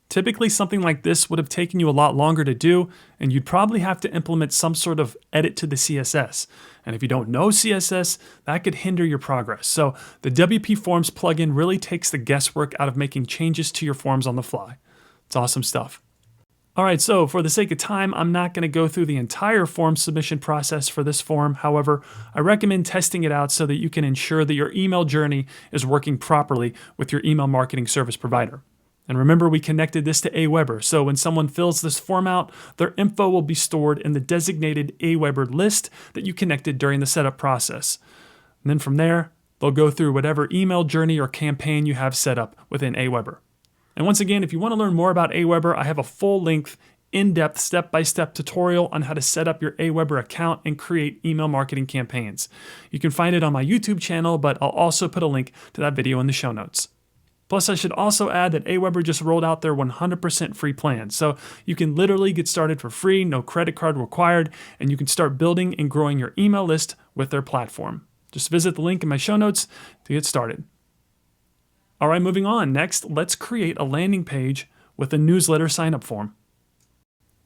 [SPEAKER 1] Typically something like this would have taken you a lot longer to do, and you'd probably have to implement some sort of edit to the CSS. And if you don't know CSS, that could hinder your progress. So the WPForms plugin really takes the guesswork out of making changes to your forms on the fly. It's awesome stuff. All right, so for the sake of time, I'm not going to go through the entire form submission process for this form. However, I recommend testing it out so that you can ensure that your email journey is working properly with your email marketing service provider. And remember, we connected this to Aweber, so when someone fills this form out, their info will be stored in the designated Aweber list that you connected during the setup process. And then from there, they'll go through whatever email journey or campaign you have set up within Aweber. And once again, if you want to learn more about Aweber, I have a full-length, in-depth, step-by-step tutorial on how to set up your Aweber account and create email marketing campaigns. You can find it on my YouTube channel, but I'll also put a link to that video in the show notes. Plus, I should also add that Aweber just rolled out their 100% free plan. So you can literally get started for free, no credit card required, and you can start building and growing your email list with their platform. Just visit the link in my show notes to get started. All right, moving on. Next, let's create a landing page with a newsletter sign-up form.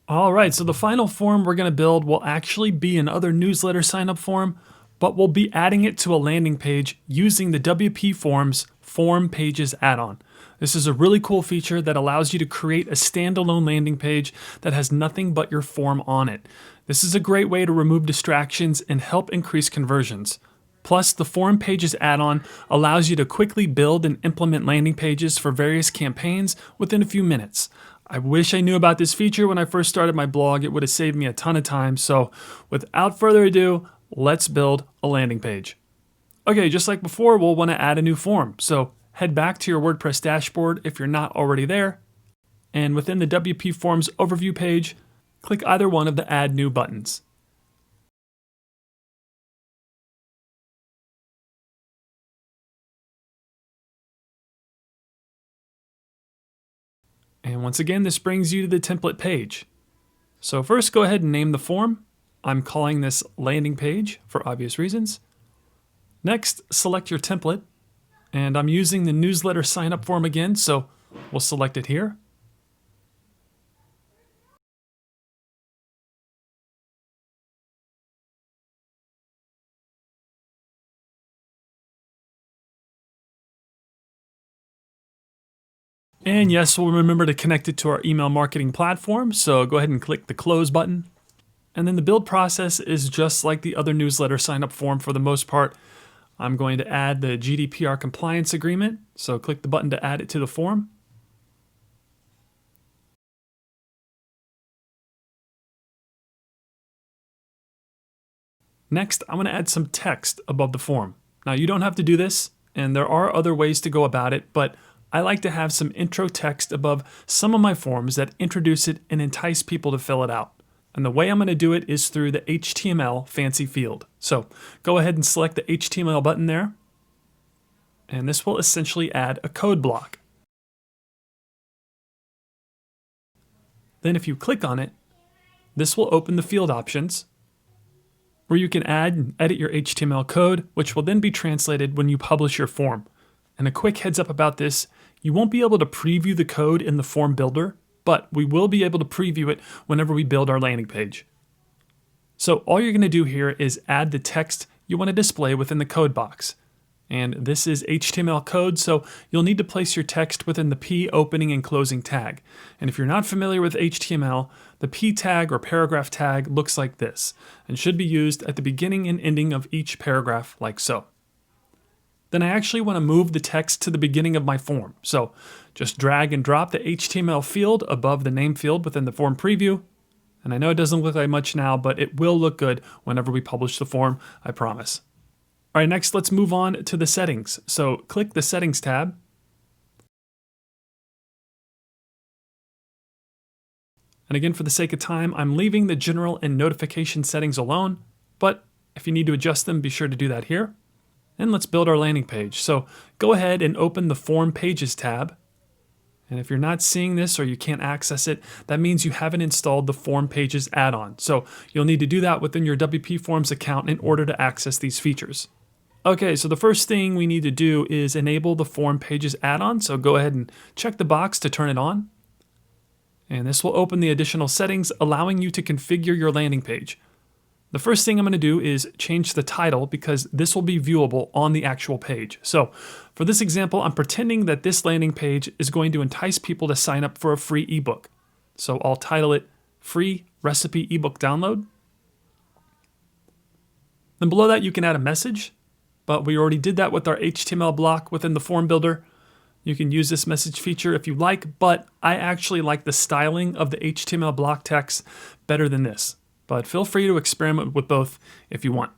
[SPEAKER 1] All right, so the final form we're going to build will actually be another newsletter sign-up form, but we'll be adding it to a landing page using the WPForms Form Pages add-on. This is a really cool feature that allows you to create a standalone landing page that has nothing but your form on it. This is a great way to remove distractions and help increase conversions. Plus, the Form Pages add-on allows you to quickly build and implement landing pages for various campaigns within a few minutes. I wish I knew about this feature when I first started my blog. It would have saved me a ton of time. So without further ado, let's build a landing page. Okay, just like before, we'll want to add a new form. So head back to your WordPress dashboard if you're not already there. And within the WPForms overview page, click either one of the Add New buttons. And once again, this brings you to the template page. So first, go ahead and name the form. I'm calling this landing page for obvious reasons. Next, select your template And I'm using the newsletter sign up form again, so we'll select it here. And yes, we'll remember to connect it to our email marketing platform, so go ahead and click the close button. And then the build process is just like the other newsletter sign up form for the most part. I'm going to add the GDPR compliance agreement, so click the button to add it to the form. Next, I'm going to add some text above the form. Now, you don't have to do this, and there are other ways to go about it, but I like to have some intro text above some of my forms that introduce it and entice people to fill it out. And the way I'm going to do it is through the HTML fancy field. So go ahead and select the HTML button there, and this will essentially add a code block. Then if you click on it, this will open the field options, where you can add and edit your HTML code, which will then be translated when you publish your form. And a quick heads up about this, you won't be able to preview the code in the form builder, but we will be able to preview it whenever we build our landing page. So all you're going to do here is add the text you want to display within the code box. And this is HTML code, so you'll need to place your text within the P opening and closing tag. And if you're not familiar with HTML, the P tag or paragraph tag looks like this and should be used at the beginning and ending of each paragraph like so. Then I actually want to move the text to the beginning of my form. So just drag and drop the HTML field above the name field within the form preview. And I know it doesn't look like much now, but it will look good whenever we publish the form, I promise. All right, next let's move on to the settings. So click the Settings tab. And again, for the sake of time, I'm leaving the general and notification settings alone, but if you need to adjust them, be sure to do that here. And let's build our landing page. So go ahead and open the Form Pages tab. And if you're not seeing this or you can't access it, that means you haven't installed the Form Pages add-on. So you'll need to do that within your WPForms account in order to access these features. Okay, so the first thing we need to do is enable the Form Pages add-on. So go ahead and check the box to turn it on. And this will open the additional settings, allowing you to configure your landing page. The first thing I'm going to do is change the title because this will be viewable on the actual page. So for this example, I'm pretending that this landing page is going to entice people to sign up for a free ebook. So I'll title it Free Recipe Ebook Download. Then below that, you can add a message, but we already did that with our HTML block within the form builder. You can use this message feature if you like, but I actually like the styling of the HTML block text better than this. But feel free to experiment with both if you want.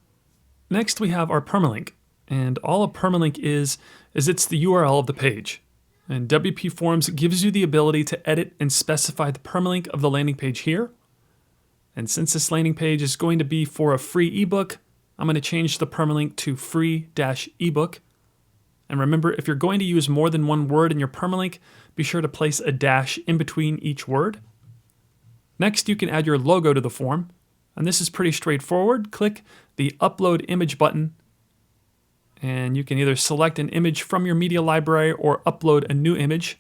[SPEAKER 1] Next, we have our permalink. And all a permalink is it's the URL of the page. And WPForms gives you the ability to edit and specify the permalink of the landing page here. And since this landing page is going to be for a free ebook, I'm going to change the permalink to free-ebook. And remember, if you're going to use more than one word in your permalink, be sure to place a dash in between each word. Next, you can add your logo to the form. And this is pretty straightforward. Click the Upload Image button, and you can either select an image from your media library or upload a new image.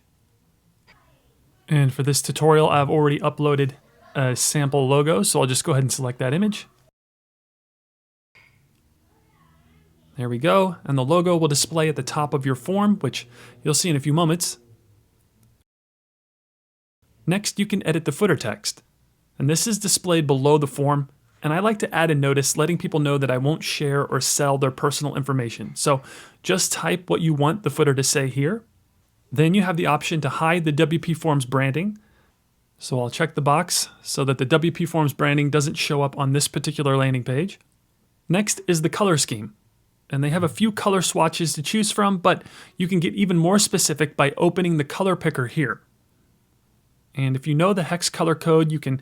[SPEAKER 1] And for this tutorial, I've already uploaded a sample logo, so I'll just go ahead and select that image. There we go, and the logo will display at the top of your form, which you'll see in a few moments. Next, you can edit the footer text. And this is displayed below the form, and I like to add a notice letting people know that I won't share or sell their personal information. So just type what you want the footer to say here. Then you have the option to hide the WPForms branding. So I'll check the box so that the WPForms branding doesn't show up on this particular landing page. Next is the color scheme. And they have a few color swatches to choose from, but you can get even more specific by opening the color picker here. And if you know the hex color code, you can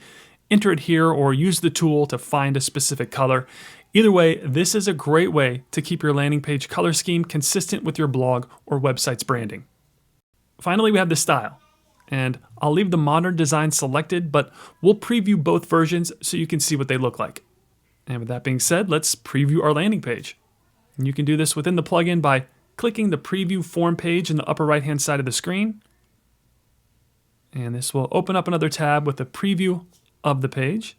[SPEAKER 1] enter it here or use the tool to find a specific color. Either way, this is a great way to keep your landing page color scheme consistent with your blog or website's branding. Finally, we have the style. And I'll leave the modern design selected, but we'll preview both versions so you can see what they look like. And with that being said, let's preview our landing page. And you can do this within the plugin by clicking the preview form page in the upper right hand side of the screen. And this will open up another tab with a preview of the page.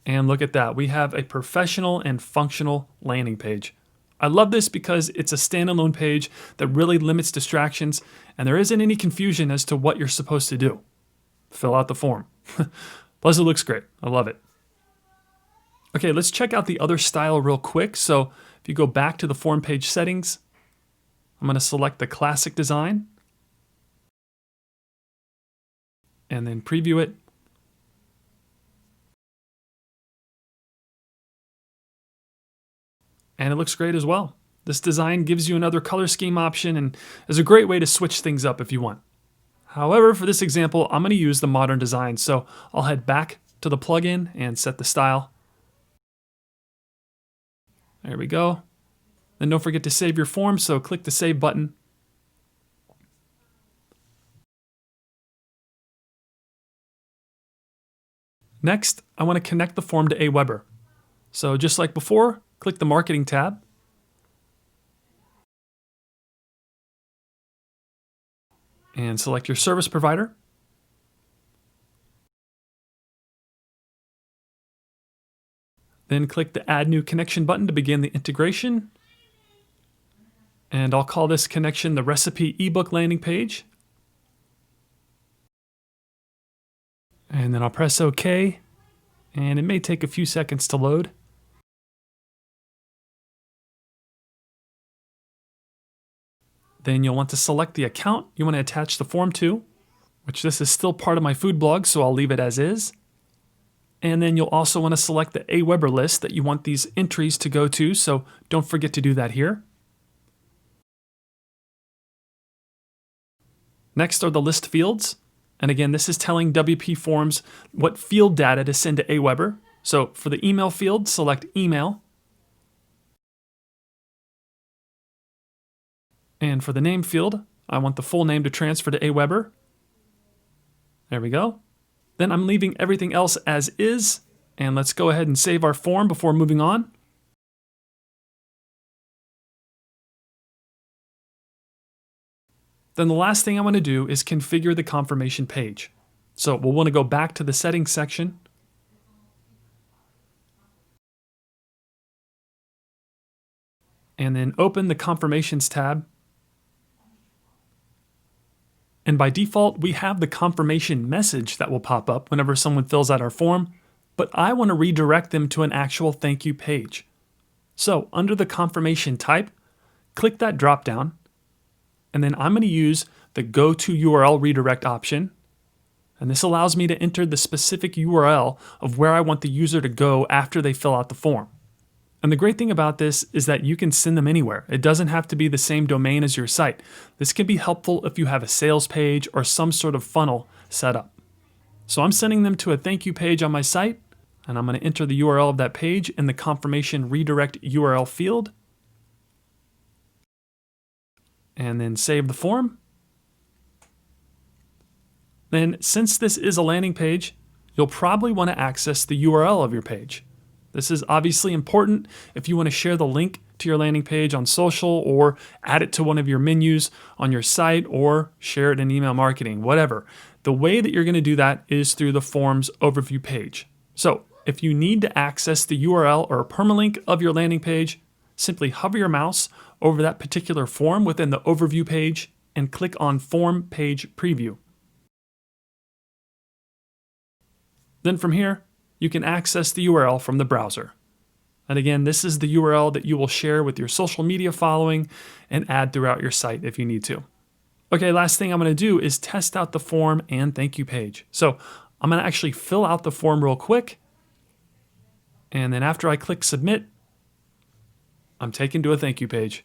[SPEAKER 1] And look at that, we have a professional and functional landing page. I love this because it's a standalone page that really limits distractions, and there isn't any confusion as to what you're supposed to do. Fill out the form. Plus it looks great, I love it. Okay, let's check out the other style real quick. So if you go back to the form page settings, I'm going to select the classic design and then preview it. And it looks great as well. This design gives you another color scheme option and is a great way to switch things up if you want. However, for this example, I'm going to use the modern design. So I'll head back to the plugin and set the style. There we go. Then don't forget to save your form, so click the Save button. Next, I want to connect the form to Aweber. So just like before, click the Marketing tab. And select your service provider. Then click the Add New Connection button to begin the integration. And I'll call this connection the Recipe ebook landing page. And then I'll press OK. And it may take a few seconds to load. Then you'll want to select the account you want to attach the form to, which this is still part of my food blog, so I'll leave it as is. And then you'll also want to select the Aweber list that you want these entries to go to, so don't forget to do that here. Next are the list fields. And again, this is telling WPForms what field data to send to Aweber. So for the email field, select email. And for the name field, I want the full name to transfer to Aweber. There we go. Then I'm leaving everything else as is, and let's go ahead and save our form before moving on. Then the last thing I want to do is configure the confirmation page. So we'll want to go back to the settings section. And then open the confirmations tab. And by default, we have the confirmation message that will pop up whenever someone fills out our form, but I want to redirect them to an actual thank you page. So under the confirmation type, click that drop down, and then I'm going to use the Go to URL redirect option. And this allows me to enter the specific URL of where I want the user to go after they fill out the form. And the great thing about this is that you can send them anywhere. It doesn't have to be the same domain as your site. This can be helpful if you have a sales page or some sort of funnel set up. So I'm sending them to a thank you page on my site, and I'm going to enter the URL of that page in the confirmation redirect URL field. And then save the form. Then, since this is a landing page, you'll probably want to access the URL of your page. This is obviously important if you want to share the link to your landing page on social or add it to one of your menus on your site or share it in email marketing, whatever. The way that you're going to do that is through the forms overview page. So if you need to access the URL or permalink of your landing page, simply hover your mouse over that particular form within the overview page and click on Form Page Preview. Then from here, you can access the URL from the browser. And again, this is the URL that you will share with your social media following and add throughout your site if you need to. Okay, last thing I'm going to do is test out the form and thank you page. So I'm going to actually fill out the form real quick. And then after I click submit, I'm taken to a thank you page.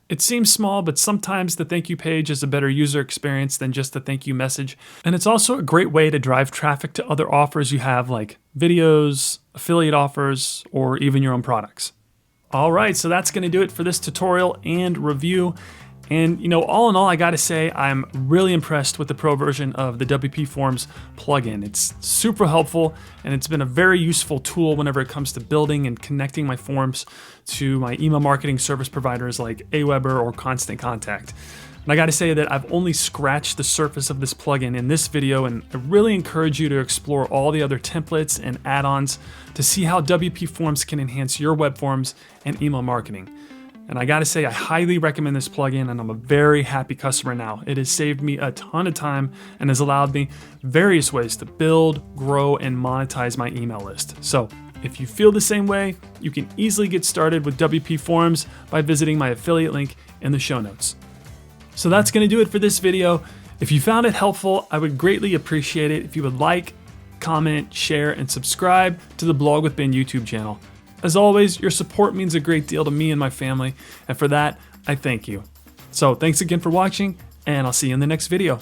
[SPEAKER 1] It seems small, but sometimes the thank you page is a better user experience than just a thank you message. And it's also a great way to drive traffic to other offers you have, like videos, affiliate offers, or even your own products. All right, so that's going to do it for this tutorial and review. And all in all, I gotta say, I'm really impressed with the pro version of the WPForms plugin. It's super helpful, and it's been a very useful tool whenever it comes to building and connecting my forms to my email marketing service providers like Aweber or Constant Contact. And I gotta say that I've only scratched the surface of this plugin in this video, and I really encourage you to explore all the other templates and add-ons to see how WPForms can enhance your web forms and email marketing. And I gotta say, I highly recommend this plugin, and I'm a very happy customer now. It has saved me a ton of time and has allowed me various ways to build, grow, and monetize my email list. So if you feel the same way, you can easily get started with WPForms by visiting my affiliate link in the show notes. So that's gonna do it for this video. If you found it helpful, I would greatly appreciate it if you would like, comment, share, and subscribe to the Blog with Ben YouTube channel. As always, your support means a great deal to me and my family, and for that, I thank you. So thanks again for watching, and I'll see you in the next video.